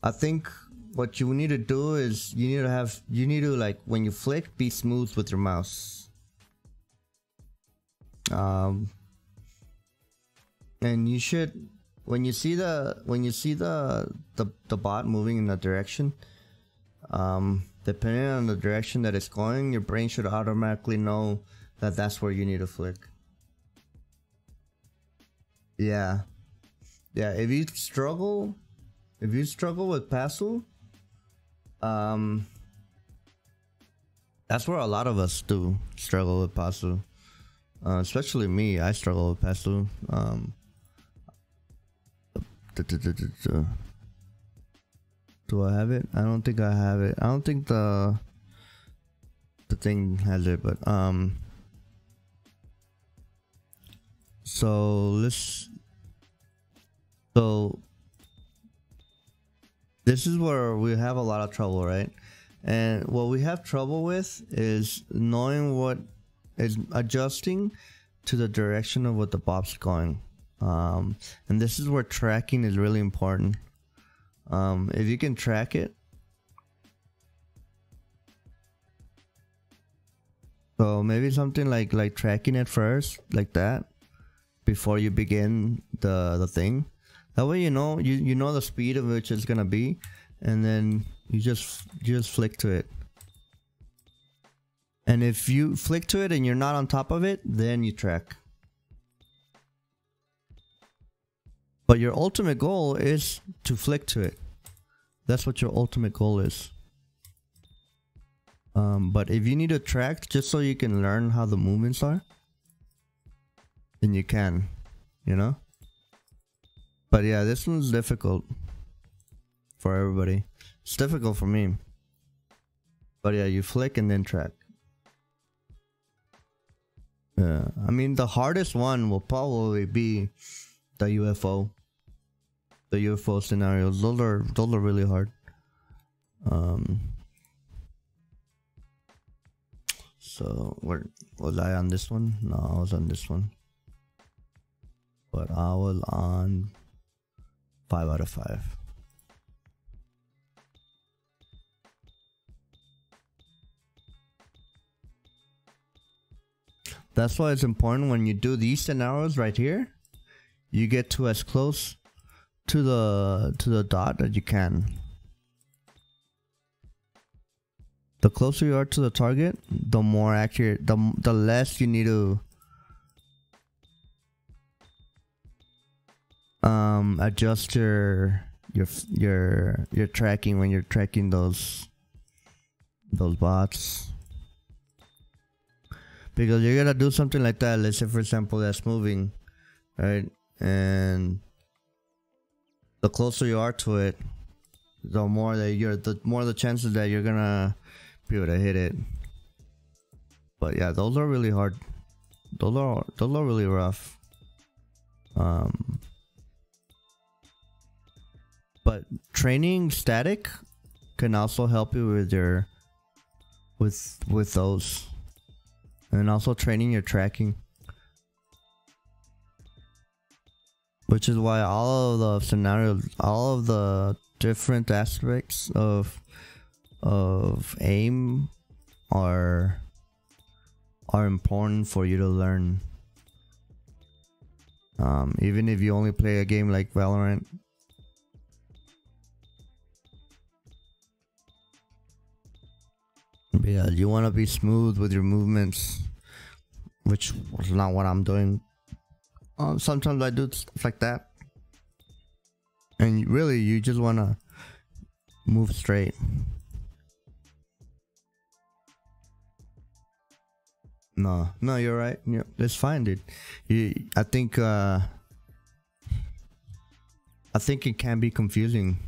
S1: I think what you need to do is you need to like, when you flick, be smooth with your mouse. And you should, when you see the bot moving in a direction, depending on the direction that it's going, your brain should automatically know that that's where you need to flick. Yeah, if you struggle with paso, that's where a lot of us do struggle with paso. Especially me, I struggle with paso. Do I have it? I don't think I have it. I don't think the thing has it, but so this is where we have a lot of trouble, right? And what we have trouble with is knowing what is adjusting to the direction of what the bot's going. And this is where tracking is really important. If you can track it, so maybe something like tracking it first, like that, before you begin the thing. That way you know the speed of which it's gonna be, and then you just flick to it. And if you flick to it and you're not on top of it, then you track. But your ultimate goal is to flick to it. That's what your ultimate goal is. But if you need a track just so you can learn how the movements are, then you can, you know? But yeah, this one's difficult for everybody. It's difficult for me. But yeah, you flick and then track. Yeah, I mean the hardest one will probably be the UFO. The UFO scenarios. Those are really hard. So where was I on this one? No, I was on this one. But I was on 5 out of 5. That's why it's important when you do these scenarios right here, you get to as close to the dot that you can. The closer you are to the target, the more accurate, the less you need to adjust your tracking when you're tracking those bots. Because you're gonna do something like that. Let's say, for example, that's moving, right? And the closer you are to it, the more the chances that you're gonna be able to hit it. But yeah, those are really hard. Those are really rough. But training static can also help you with your with those. And also training your tracking. Which is why all of the scenarios, all of the different aspects of aim are important for you to learn. Even if you only play a game like Valorant. But yeah, you want to be smooth with your movements, which is not what I'm doing. Sometimes I do stuff like that, and really, you just want to move straight. No, you're right. Yeah, it's fine, dude. I think it can be confusing.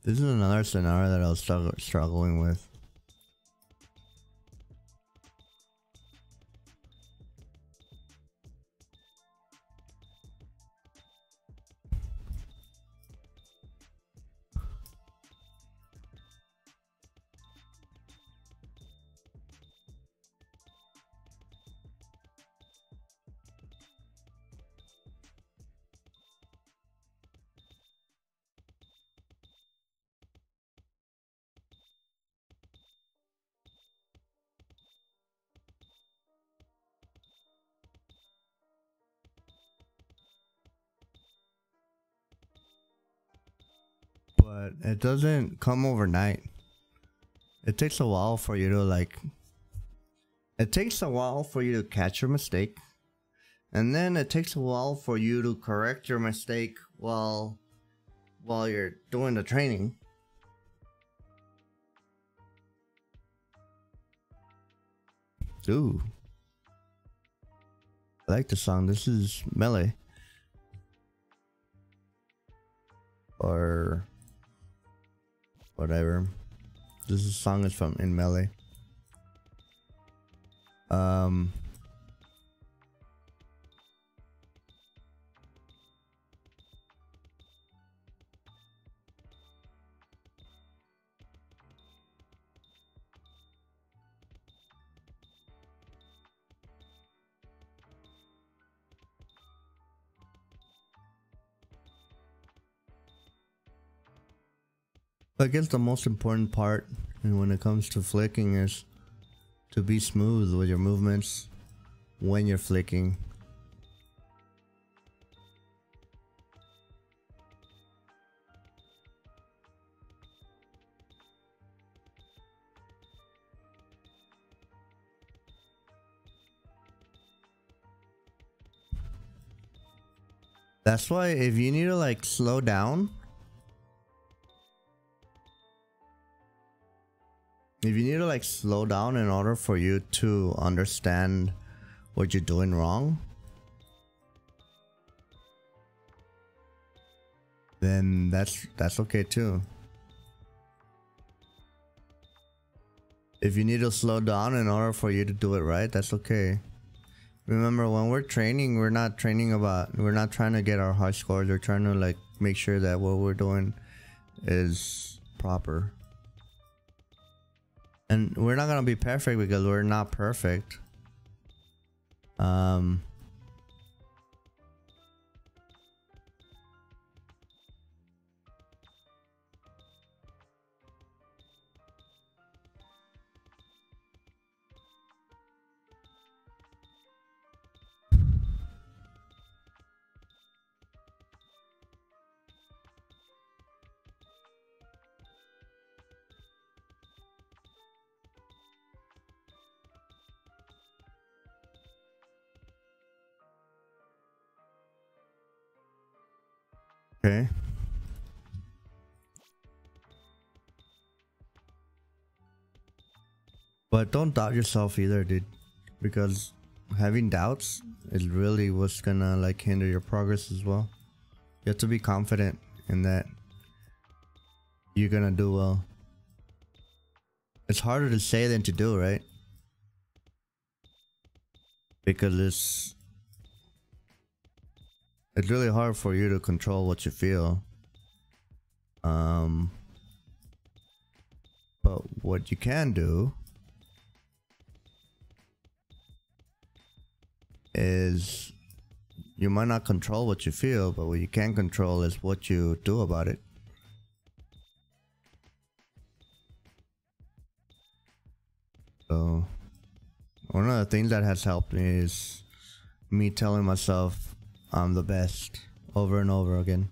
S1: This is another scenario that I was struggling with. But it doesn't come overnight. It takes a while for you to it takes a while for you to catch your mistake. And then it takes a while for you to correct your mistake while you're doing the training. Ooh. I like the song. This is Melee. Or whatever. This song is from in Melee. I guess the most important part, and when it comes to flicking, is to be smooth with your movements when you're flicking. That's why if you need to like slow down, if you need to like slow down in order for you to understand what you're doing wrong, then that's okay too. If you need to slow down in order for you to do it right, that's okay. Remember, when we're training, we're not trying to get our high scores. We're trying to like make sure that what we're doing is proper. And we're not gonna be perfect because we're not perfect. Okay. But don't doubt yourself either, dude. Because having doubts is really what's gonna like hinder your progress as well. You have to be confident in that you're gonna do well. It's harder to say than to do, right? Because it's really hard for you to control what you feel. But what you can do is, you might not control what you feel, but what you can control is what you do about it. So one of the things that has helped me is me telling myself I'm the best over and over again.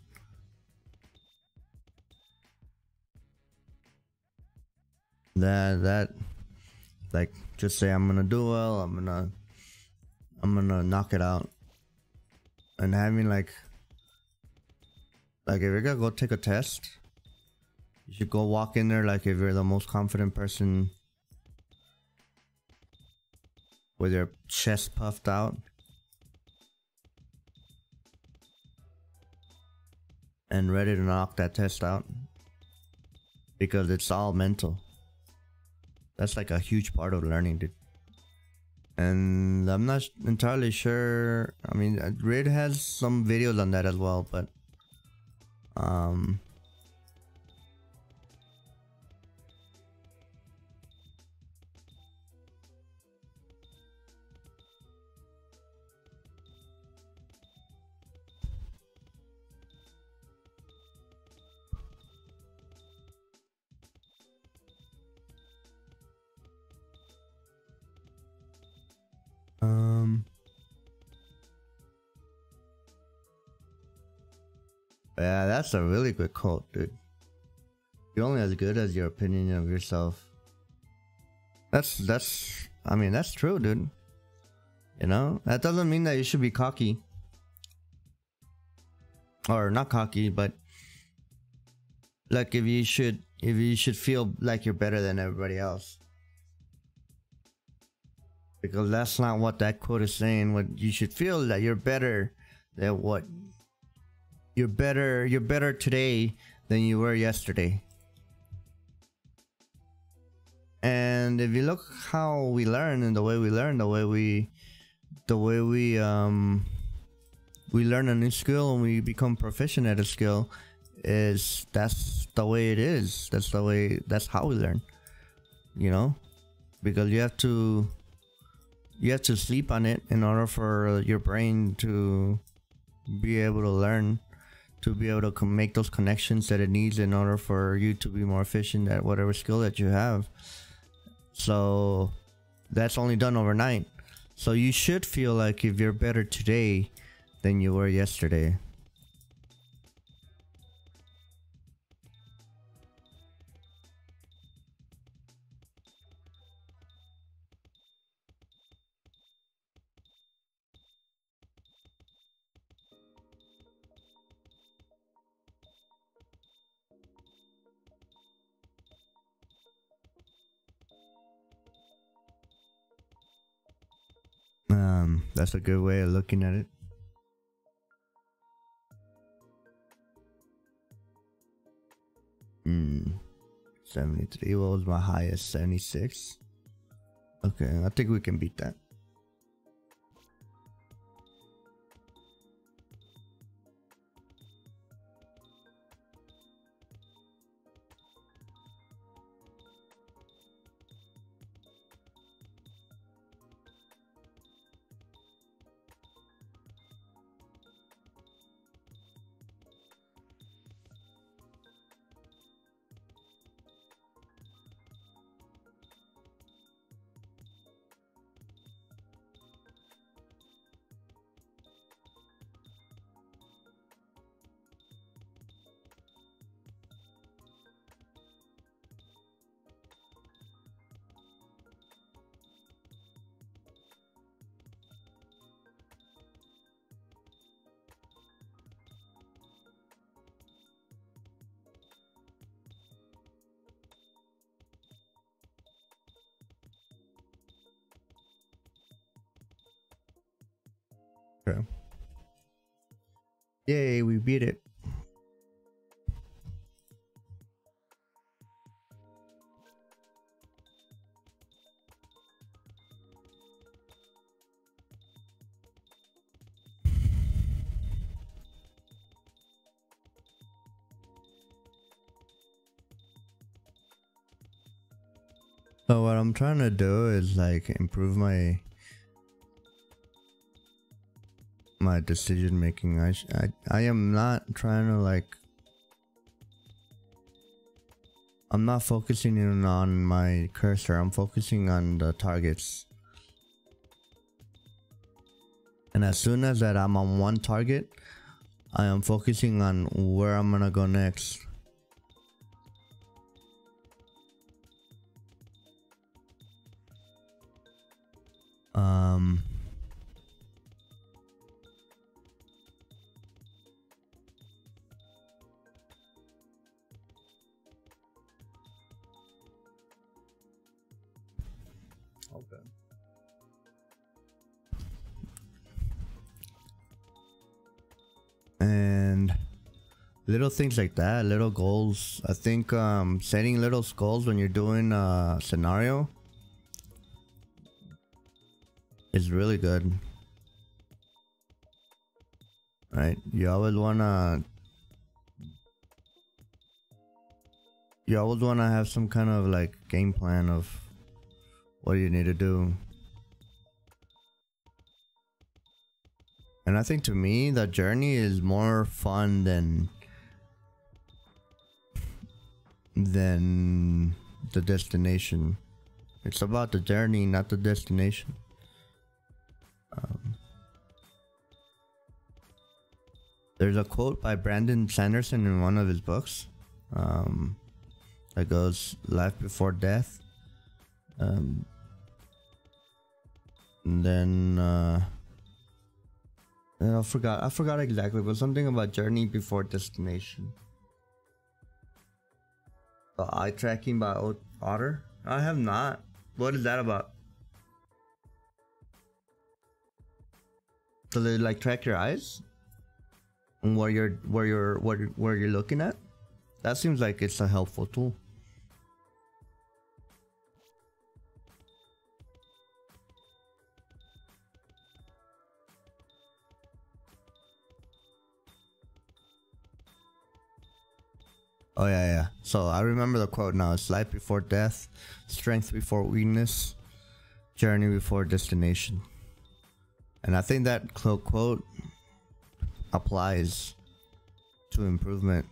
S1: That like, just say I'm gonna do well, I'm gonna knock it out. And having like if you're gonna go take a test, you should go walk in there like if you're the most confident person, with your chest puffed out and ready to knock that test out, because it's all mental. That's like a huge part of learning, dude. And I'm not entirely sure. I mean, Red has some videos on that as well, but um yeah, that's a really good quote, dude. You're only as good as your opinion of yourself. That's I mean, that's true, dude. You know, that doesn't mean that you should be cocky. Or not cocky, but like if you should feel like you're better than everybody else. Because that's not what that quote is saying. What you should feel, that you're better than what you're better today than you were yesterday. And if you look how we learn, and the way we learn, the way we learn a new skill and we become proficient at a skill, that's the way it is. That's how we learn, you know, because you have to sleep on it in order for your brain to be able to learn, to be able to make those connections that it needs in order for you to be more efficient at whatever skill that you have. So that's only done overnight. So you should feel like if you're better today than you were yesterday. That's a good way of looking at it. Hmm. 73. What was my highest? 76. Okay, I think we can beat that. Okay. Yay, we beat it. So what I'm trying to do is like improve my decision making. I am not trying to like, I'm not focusing in on my cursor. I'm focusing on the targets. And as soon as that I'm on one target, I am focusing on where I'm gonna go next. Okay. And little things like that, little goals. I think setting little goals when you're doing a scenario is really good. Right? You always wanna have some kind of like game plan of what you need to do. And I think to me the journey is more fun than the destination. It's about the journey, not the destination. There's a quote by Brandon Sanderson in one of his books that goes, "Life before death." And then I forgot exactly, but something about journey before destination. The eye tracking by Otter. I have not. What is that about? So they like track your eyes and where you're looking at. That seems like it's a helpful tool. Oh yeah. So I remember the quote now. It's life before death, strength before weakness, journey before destination. And I think that quote applies to improvement.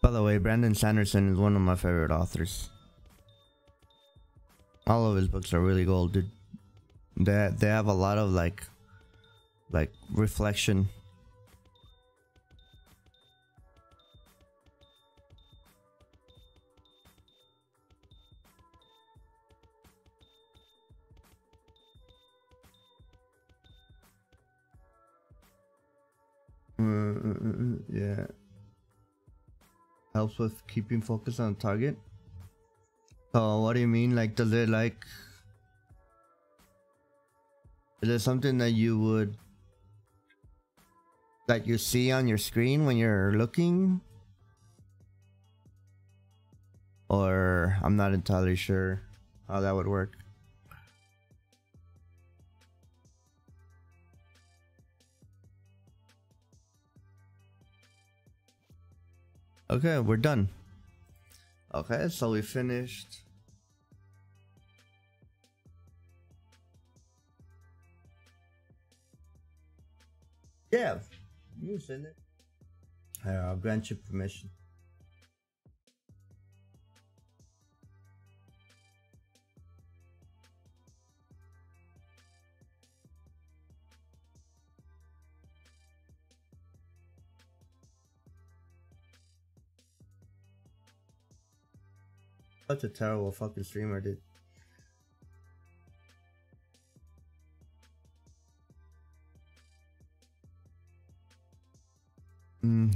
S1: By the way, Brandon Sanderson is one of my favorite authors. All of his books are really gold, dude. They have a lot of like reflection. Yeah. helps with keeping focus on target. So what do you mean? Like, does it like, is it something that you would, that you see on your screen when you're looking? Or I'm not entirely sure how that would work. Okay, we're done. Okay, so we finished. Yeah, you send it. I'll grant you permission. Such a terrible fucking streamer, dude.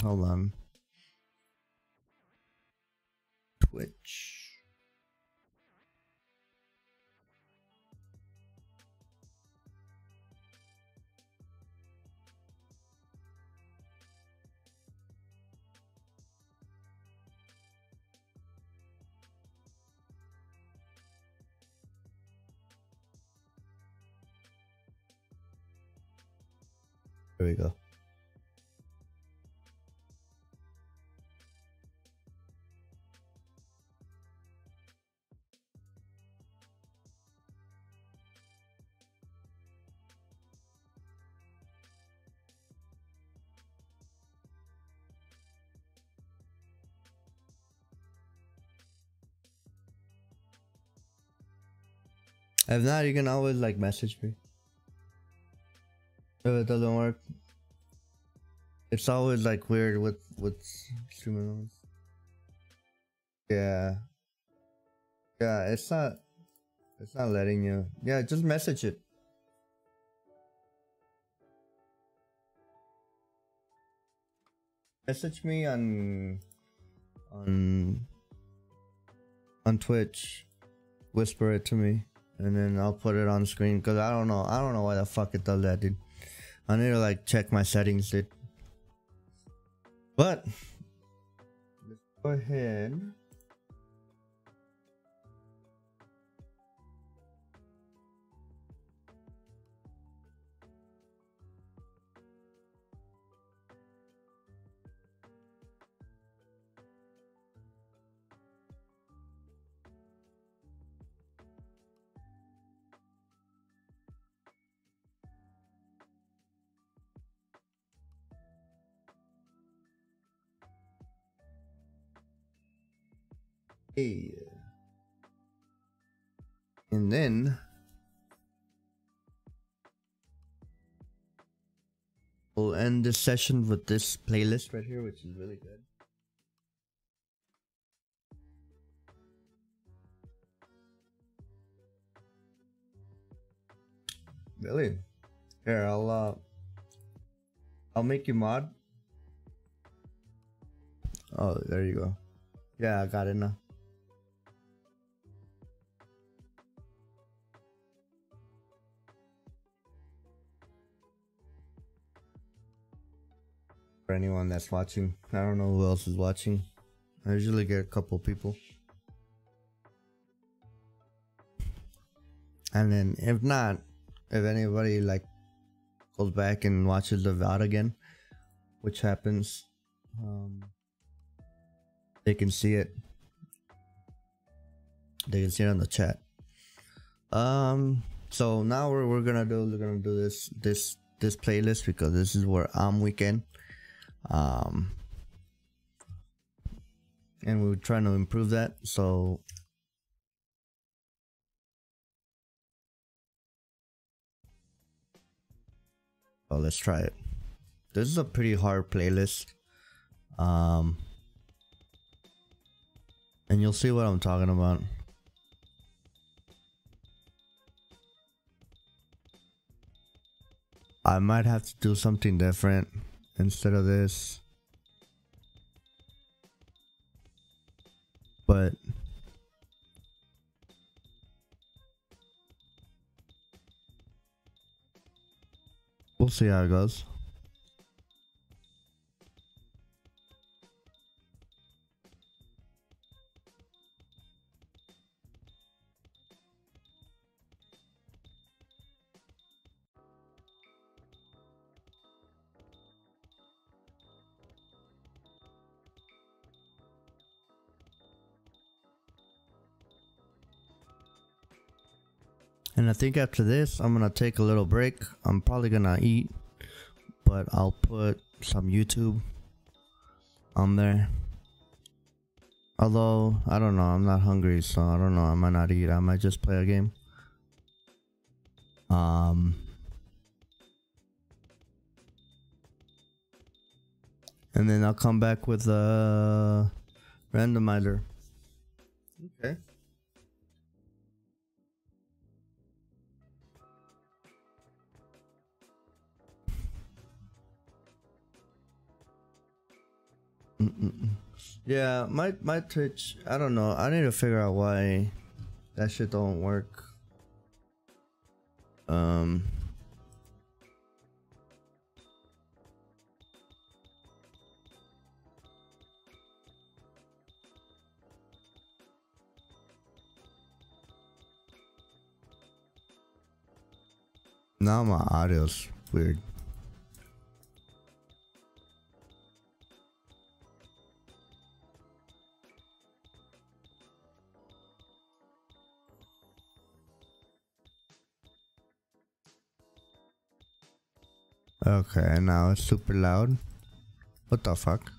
S1: Hold on. Twitch. There we go. If not, you can always like message me. If it doesn't work, it's always like weird with streaming noise. Yeah, it's not letting you. Yeah, just message it. Message me on Twitch. Whisper it to me, and then I'll put it on screen. Cause I don't know why the fuck it does that, dude. I need to like check my settings, dude. But let's go ahead. Hey. And then we'll end this session with this playlist right here, which is really good. Really? Here, I'll make you mod. Oh, there you go. Yeah, I got it now. For anyone that's watching, I don't know who else is watching. I usually get a couple people. And then if not, if anybody like goes back and watches the VOD again, which happens, they can see it. They can see it on the chat. So now we're gonna do this playlist because this is where I'm weekend. And we're trying to improve that. So let's try it. This is a pretty hard playlist. And you'll see what I'm talking about. I might have to do something different instead of this. but we'll see how it goes. And I think after this, I'm gonna take a little break. I'm probably gonna eat, but I'll put some YouTube on there. Although, I don't know, I'm not hungry, so I don't know, I might not eat. I might just play a game. And then I'll come back with a randomizer. Okay. Yeah, my Twitch, I don't know. I need to figure out why that shit don't work. Now my audio's weird. Okay, now it's super loud. What the fuck?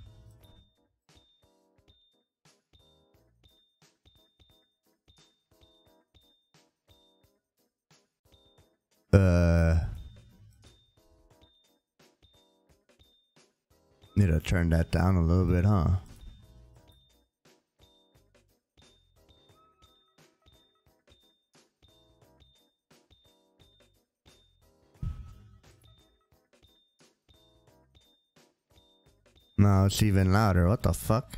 S1: Need to turn that down a little bit, huh? Now it's even louder. What the fuck?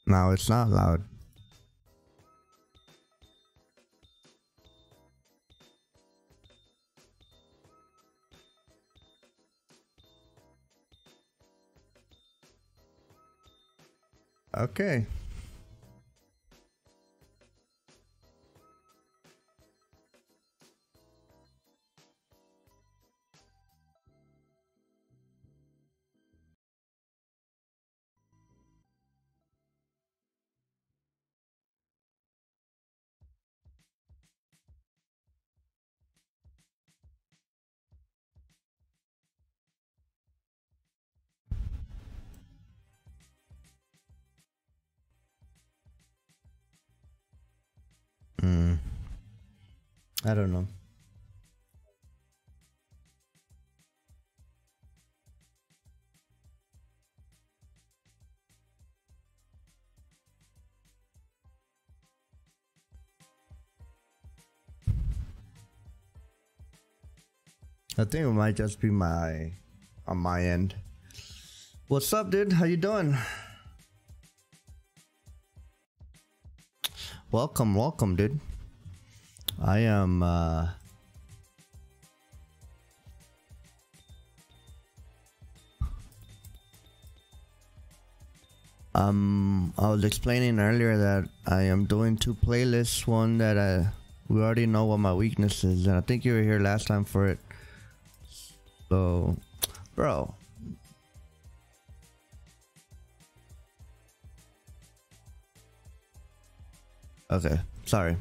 S1: Now it's not loud. Okay. I don't know. I think it might just be on my end. What's up, dude? How you doing? Welcome, dude. I am I was explaining earlier that I am doing 2 playlists. One that we already know what my weakness is, and I think you were here last time for it. So, bro. Okay, sorry.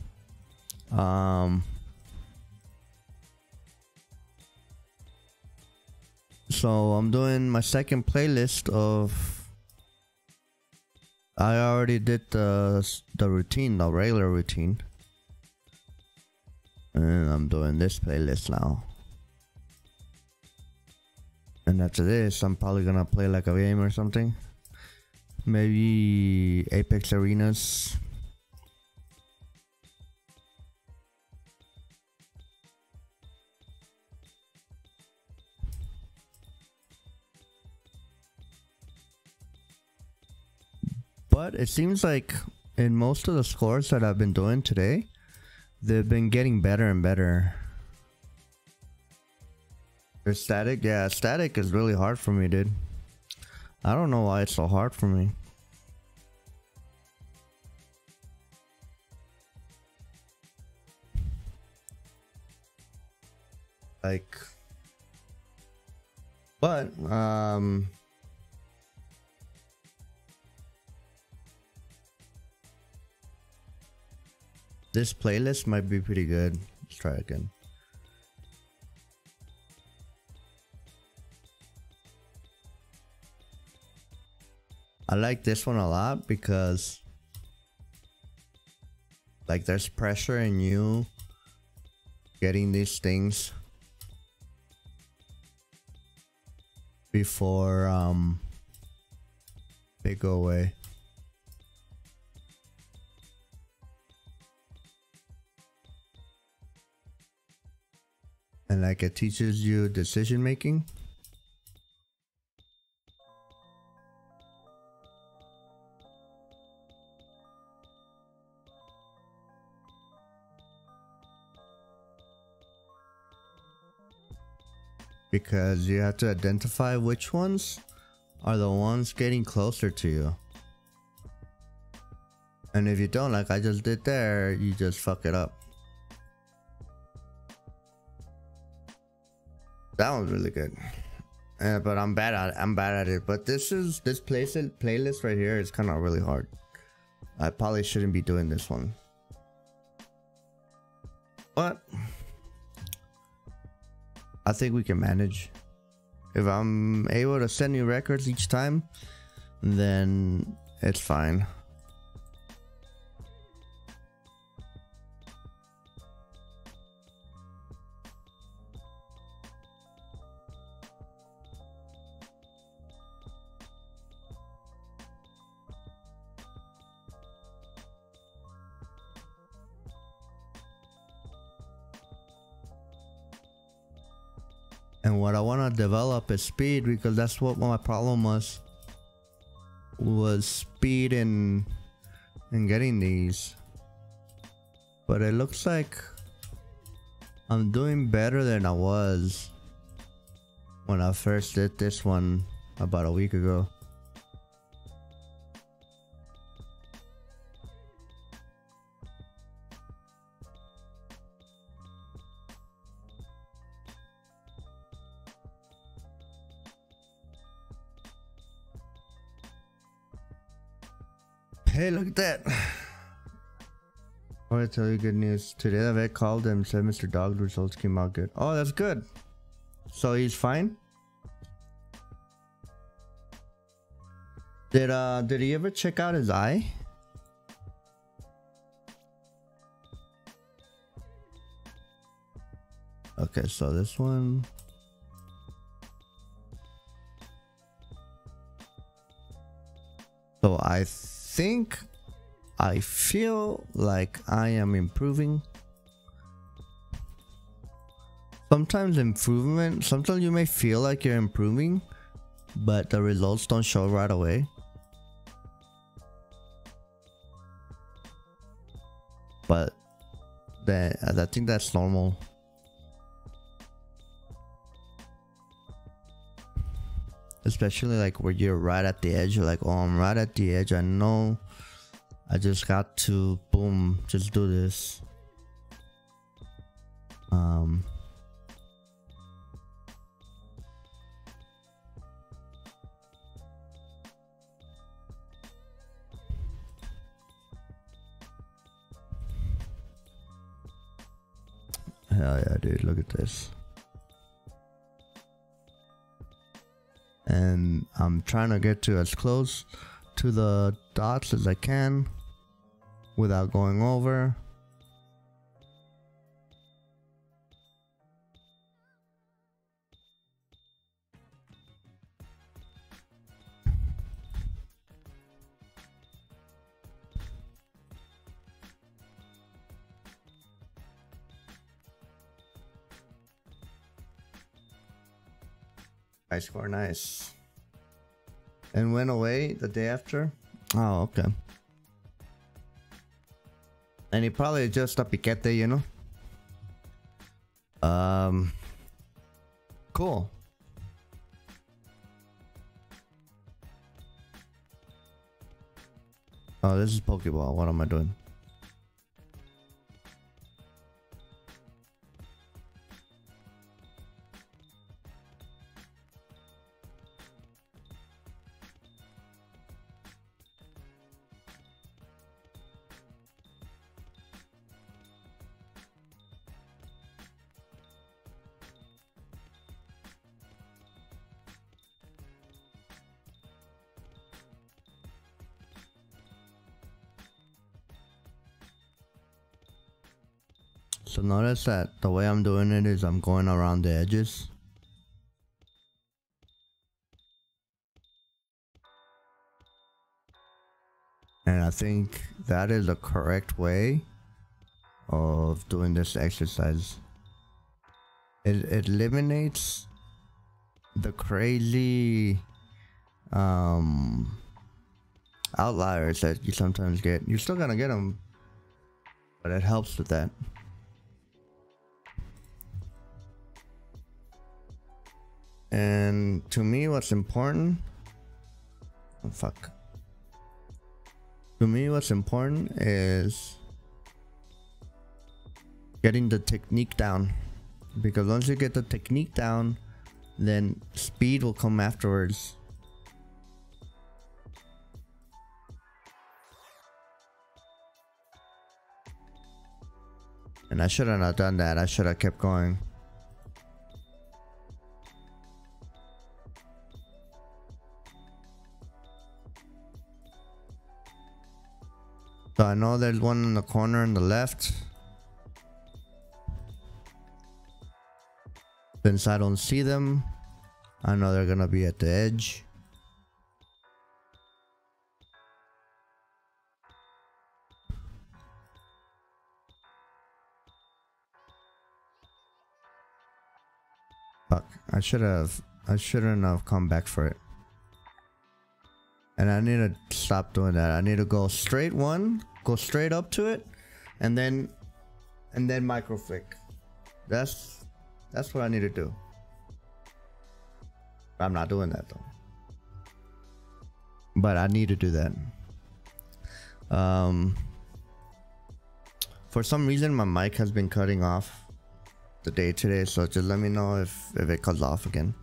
S1: So I'm doing my second playlist of. I already did the routine, the regular routine, and I'm doing this playlist now. And after this, I'm probably gonna play like a game or something. Maybe Apex Arenas. But it seems like in most of the scores that I've been doing today, they've been getting better and better. For static, yeah, static is really hard for me, dude. I don't know why it's so hard for me. Like, but this playlist might be pretty good. Let's try again. I like this one a lot because like there's pressure in you getting these things before they go away. And like it teaches you decision making. Because you have to identify which ones are the ones getting closer to you. And if you don't, like I just did there, you just fuck it up. That one's really good. But I'm bad at it. But this playlist right here is kind of really hard. I probably shouldn't be doing this one. But I think we can manage. If I'm able to set new records each time, then it's fine. And what I want to develop is speed, because that's what my problem was speed in getting these. But it looks like I'm doing better than I was when I first did this one about a week ago. Hey, look at that. I want to tell you good news. Today the vet called and said Mr. Dog results came out good. Oh, that's good. So he's fine? Did he ever check out his eye? Okay, so this one. So I feel like I am improving. Sometimes you may feel like you're improving, but the results don't show right away. But I think that's normal. Especially like where you're right at the edge, you're like, oh, I'm right at the edge. I know I just got to, boom, just do this. Hell yeah, dude, look at this. And I'm trying to get to as close to the dots as I can without going over. I score nice. And went away the day after. Oh, okay. And he probably just a piquete, you know? Cool. Oh, this is Pokeball. What am I doing? So notice that the way I'm doing it is I'm going around the edges. And I think that is the correct way of doing this exercise. It eliminates the crazy outliers that you sometimes get. You're still gonna get them, but it helps with that. And to me, what's important, oh fuck, to me what's important is getting the technique down, because once you get the technique down, then speed will come afterwards. And I shouldn't have done that. I should have kept going. So I know there's one in the corner on the left. Since I don't see them, I know they're gonna be at the edge. Fuck, I shouldn't have come back for it. And I need to stop doing that. I need to go straight one, go straight up to it, and then micro flick. That's what I need to do. I'm not doing that though. But I need to do that. For some reason my mic has been cutting off the day today, so just let me know if it cuts off again.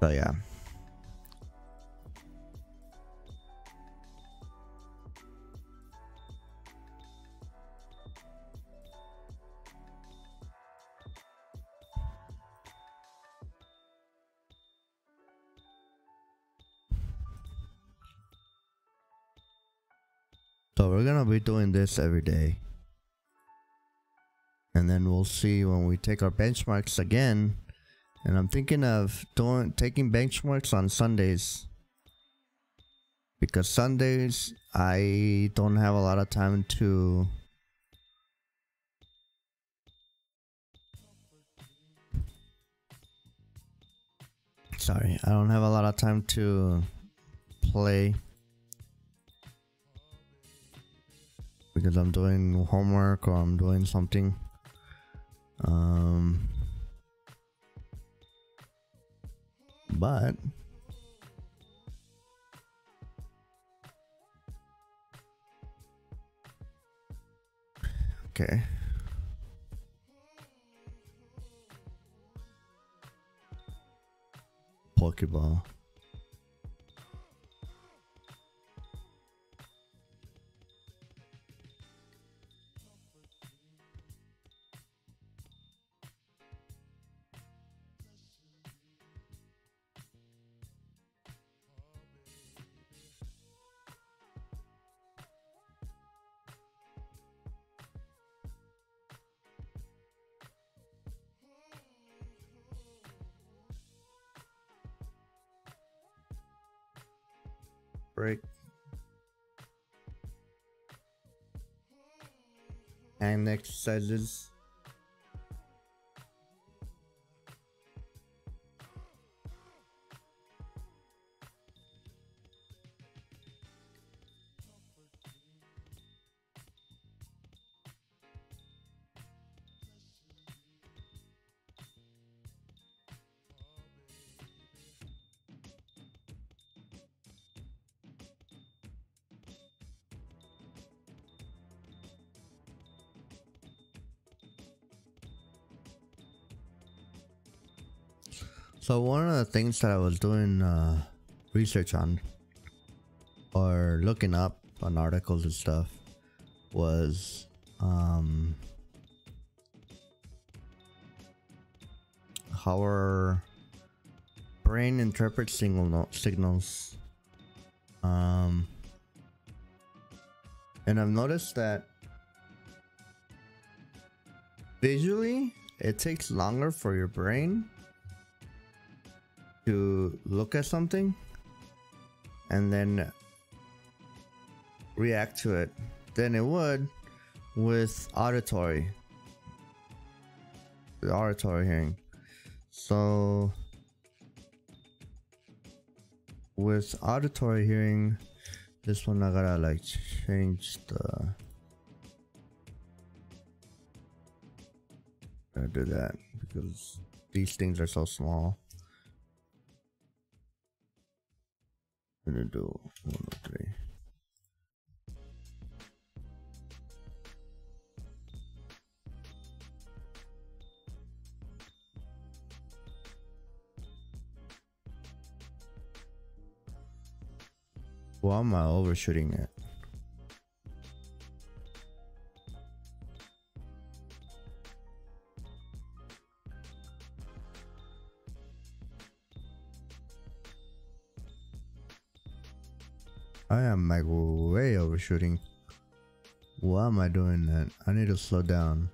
S1: So yeah. So we're gonna be doing this every day. And then we'll see when we take our benchmarks again. And I'm thinking of taking benchmarks on Sundays. Because Sundays, I don't have a lot of time to... Sorry, I don't have a lot of time to play. Because I'm doing homework or I'm doing something. But okay. Pokeball. Break. hand exercises. So one of the things that I was doing research on or looking up on articles and stuff was how our brain interprets signals. And I've noticed that visually it takes longer for your brain to look at something and then react to it than it would with auditory hearing. So with auditory hearing, this one I gotta like change the, gotta do that because these things are so small. I'm gonna do 103. Why am I overshooting it? I am like way overshooting. Why am I doing that? I need to slow down.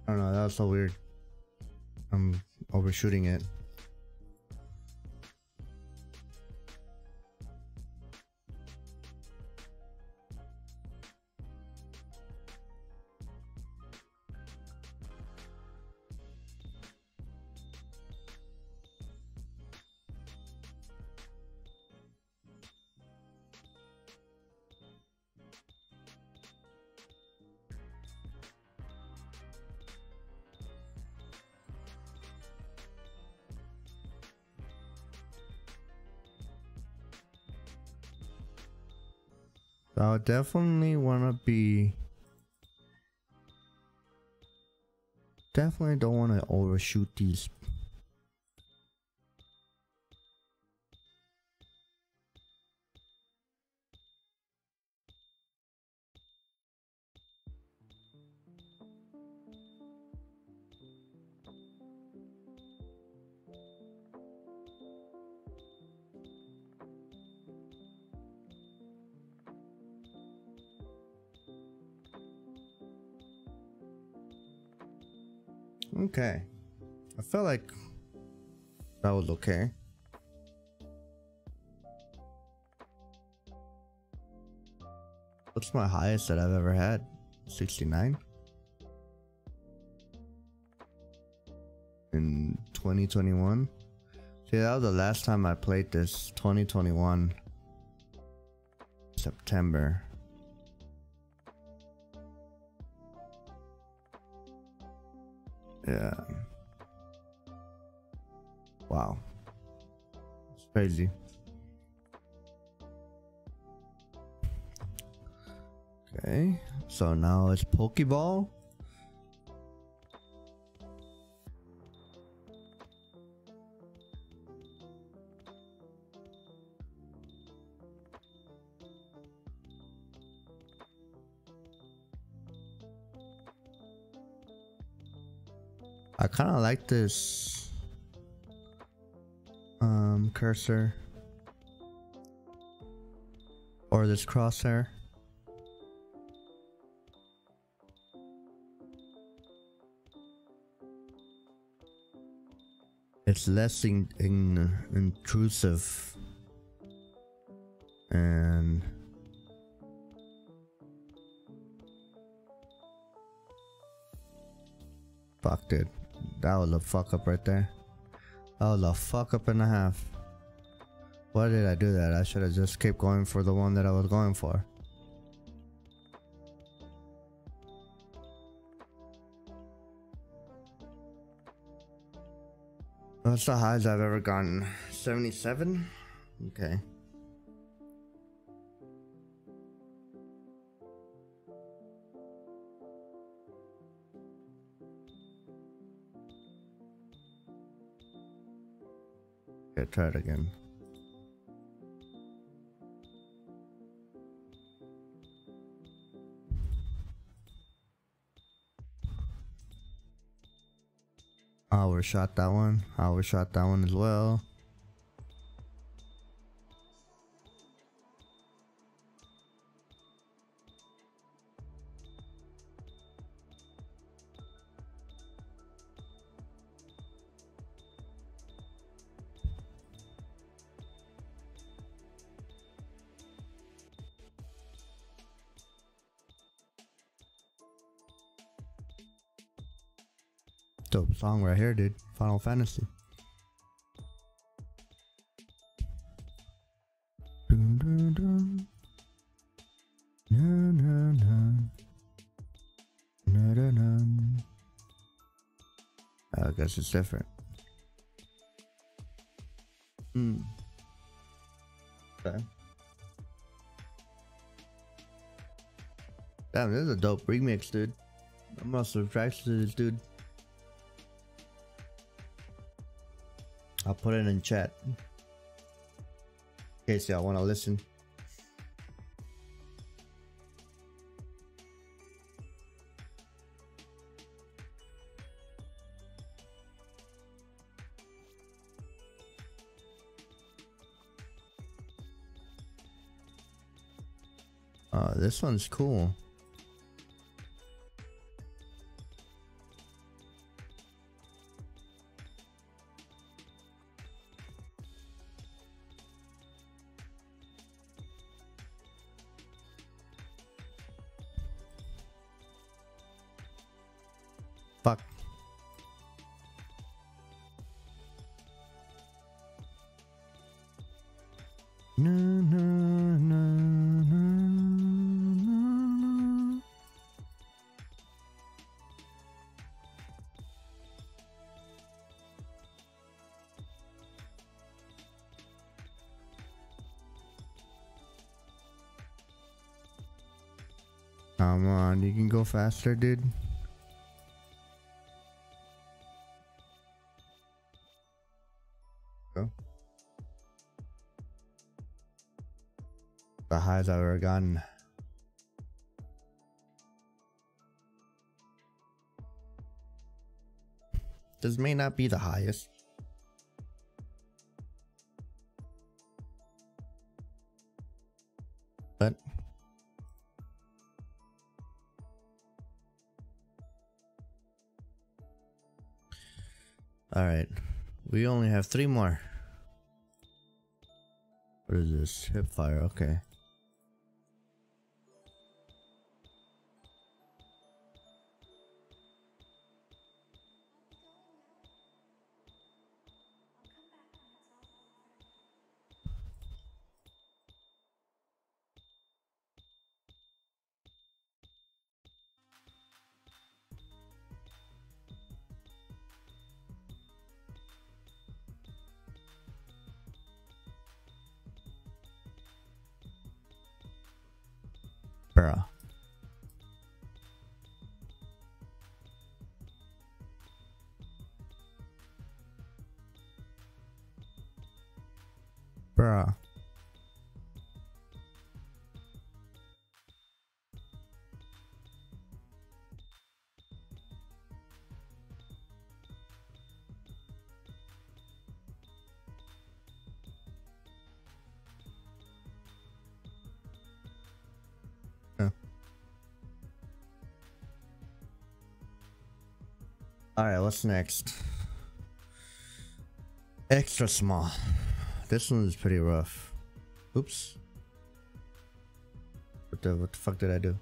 S1: I don't know, that was so weird. I'm overshooting it. I definitely want to be. Definitely don't want to overshoot these. Okay, I felt like that was okay. What's my highest that I've ever had? 69 in 2021. See, that was the last time I played this. 2021 September. Yeah. Wow. It's crazy. Okay. So now it's Pokeball. I kind of like this cursor or this crosshair. It's less intrusive and fuck, dude. That was a fuck up right there. That was a fuck up and a half. Why did I do that? I should have just kept going for the one that I was going for. That's the highest I've ever gotten. 77? Okay. Okay, try it again. I overshot that one. I overshot that one as well. Dope song right here, dude. Final Fantasy. Dun, dun, dun. Na, na, na. Na, na, na. I guess it's different. Okay. Damn, this is a dope remix, dude. I'm gonna subscribe to this dude. I'll put it in chat in case y'all want to listen. This one's cool. Fuck. No, no, no, no, no. Come on, you can go faster, dude. Go. The highs I've ever gotten. This may not be the highest, but all right, we only have 3 more. What is this? Hip fire, okay. Bruh. Bruh. Alright, what's next? Extra small. This one is pretty rough. Oops. What the fuck did I do?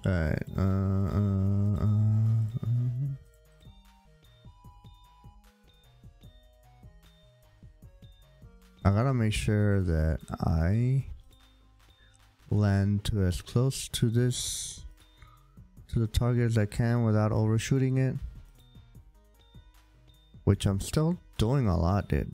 S1: Alright, I gotta make sure that I land to as close to this, to the target as I can without overshooting it. Which I'm still doing a lot, dude.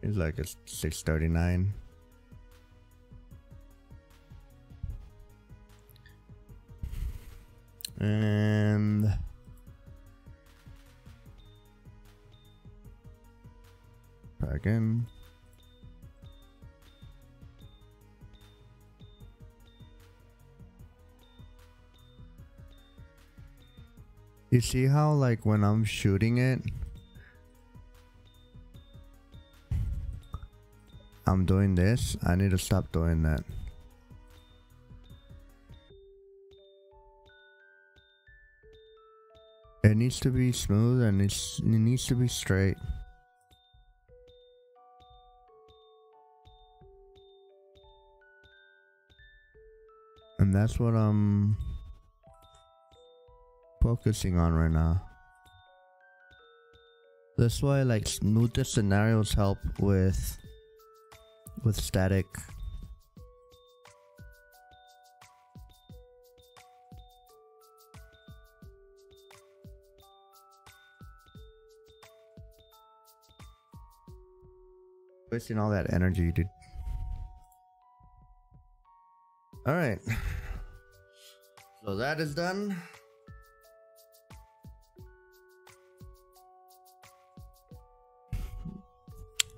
S1: It's like it's 6:39. And try again. You see how like when I'm shooting it, I'm doing this? I need to stop doing that. It needs to be smooth and it needs to be straight. And that's what I'm focusing on right now. That's why like smoother scenarios help with static. Wasting all that energy, dude. All right, so that is done.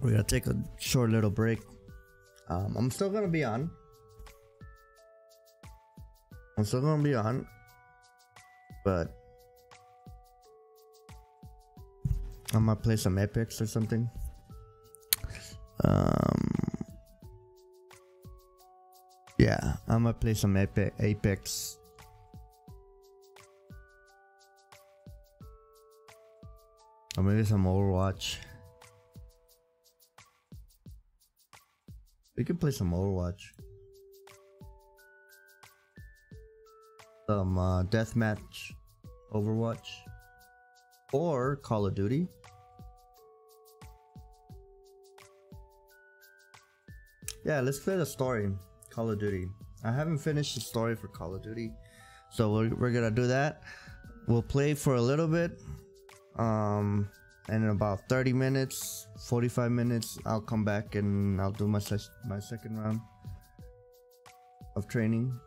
S1: We're gonna take a short little break. I'm still gonna be on. But I might play some epics or something. Yeah, I might play some Apex. Or maybe some Overwatch. We could play some Overwatch. Some deathmatch Overwatch. Or Call of Duty. Yeah, let's play the story. Call of Duty. I haven't finished the story for Call of Duty. So we're gonna do that. We'll play for a little bit. And in about 30 minutes, 45 minutes, I'll come back and I'll do my second round of training.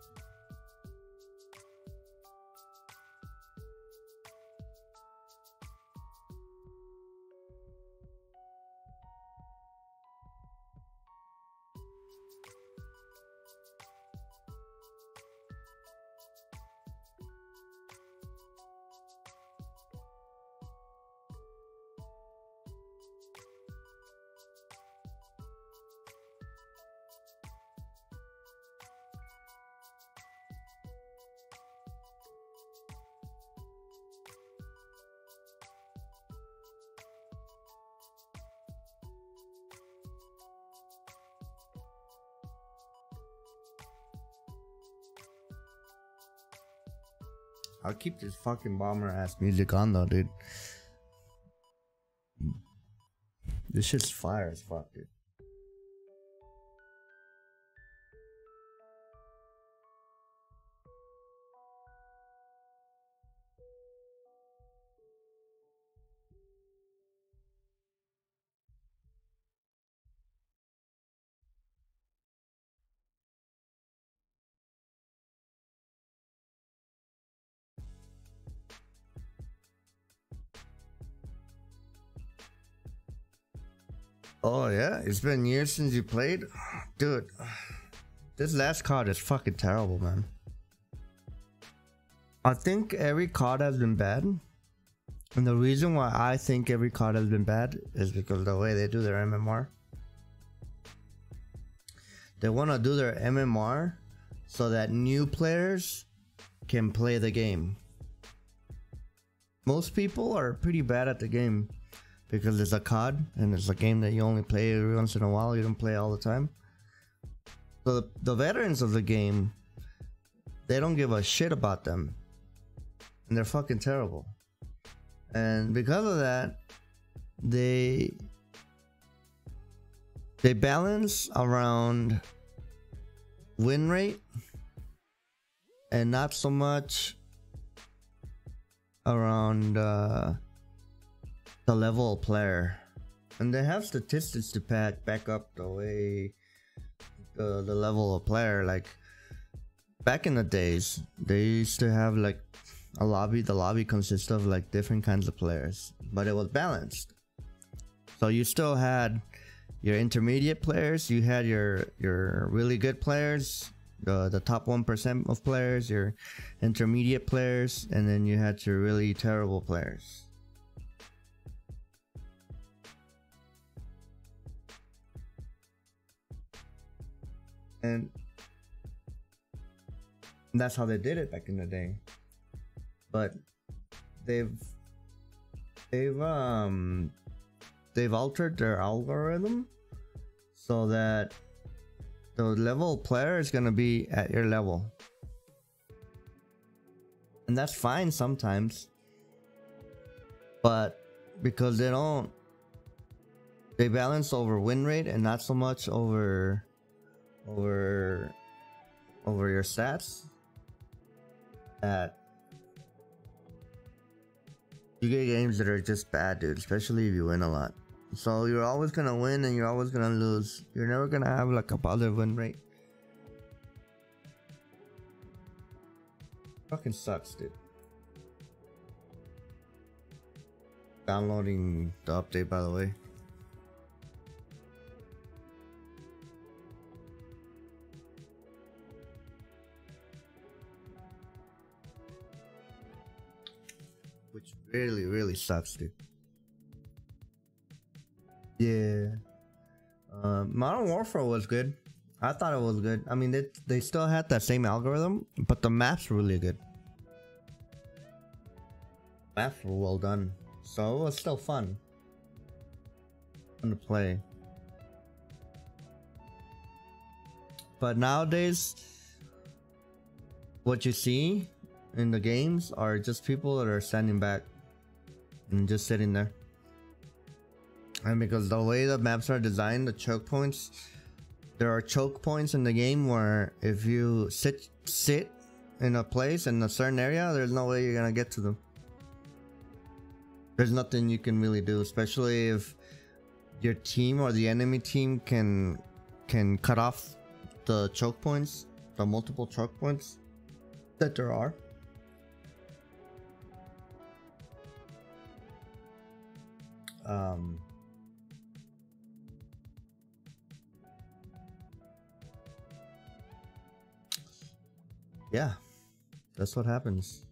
S1: I'll keep this fucking bomber ass music on though, dude. This shit's fire as fuck, dude. Oh yeah, it's been years since you played, dude. This last card is fucking terrible, man. I think every card has been bad, and the reason why I think every card has been bad is because the way they do their MMR. They want to do their MMR so that new players can play the game. Most people are pretty bad at the game because it's a COD and it's a game that you only play every once in a while. You don't play all the time. So the veterans of the game, they don't give a shit about them, and they're fucking terrible. And because of that, they balance around win rate and not so much around the level of player. And they have statistics to back up the way the level of player. Like back in the days, they used to have like a lobby. The lobby consists of like different kinds of players, but it was balanced. So you still had your intermediate players, you had your really good players, the top 1% of players, your intermediate players, and then you had your really terrible players. And that's how they did it back in the day. But they've altered their algorithm so that the level player is gonna be at your level, and that's fine sometimes. But because they balance over win rate and not so much over your stats, that you get games that are just bad, dude, especially if you win a lot. So you're always gonna win and you're always gonna lose. You're never gonna have like a positive win rate. Fucking sucks, dude. Downloading the update, by the way. Which really sucks, dude. Yeah. Modern Warfare was good. I thought it was good. I mean, they still had that same algorithm, but the maps were really good. Maps were well done, so it was still fun to play. But nowadays, what you see in the games are just people that are standing back and just sitting there. And because the way the maps are designed, the choke points, there are choke points in the game where if you sit in a place in a certain area, there's no way you're gonna get to them. There's nothing you can really do, especially if your team or the enemy team can cut off the choke points, the multiple choke points that there are. Yeah, that's what happens.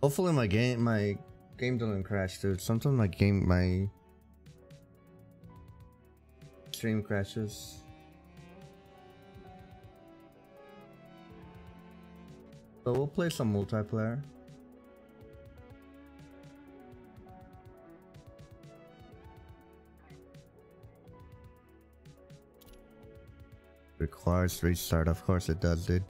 S1: Hopefully my game doesn't crash, dude. Sometimes my stream crashes. So we'll play some multiplayer. Requires restart, of course it does, dude.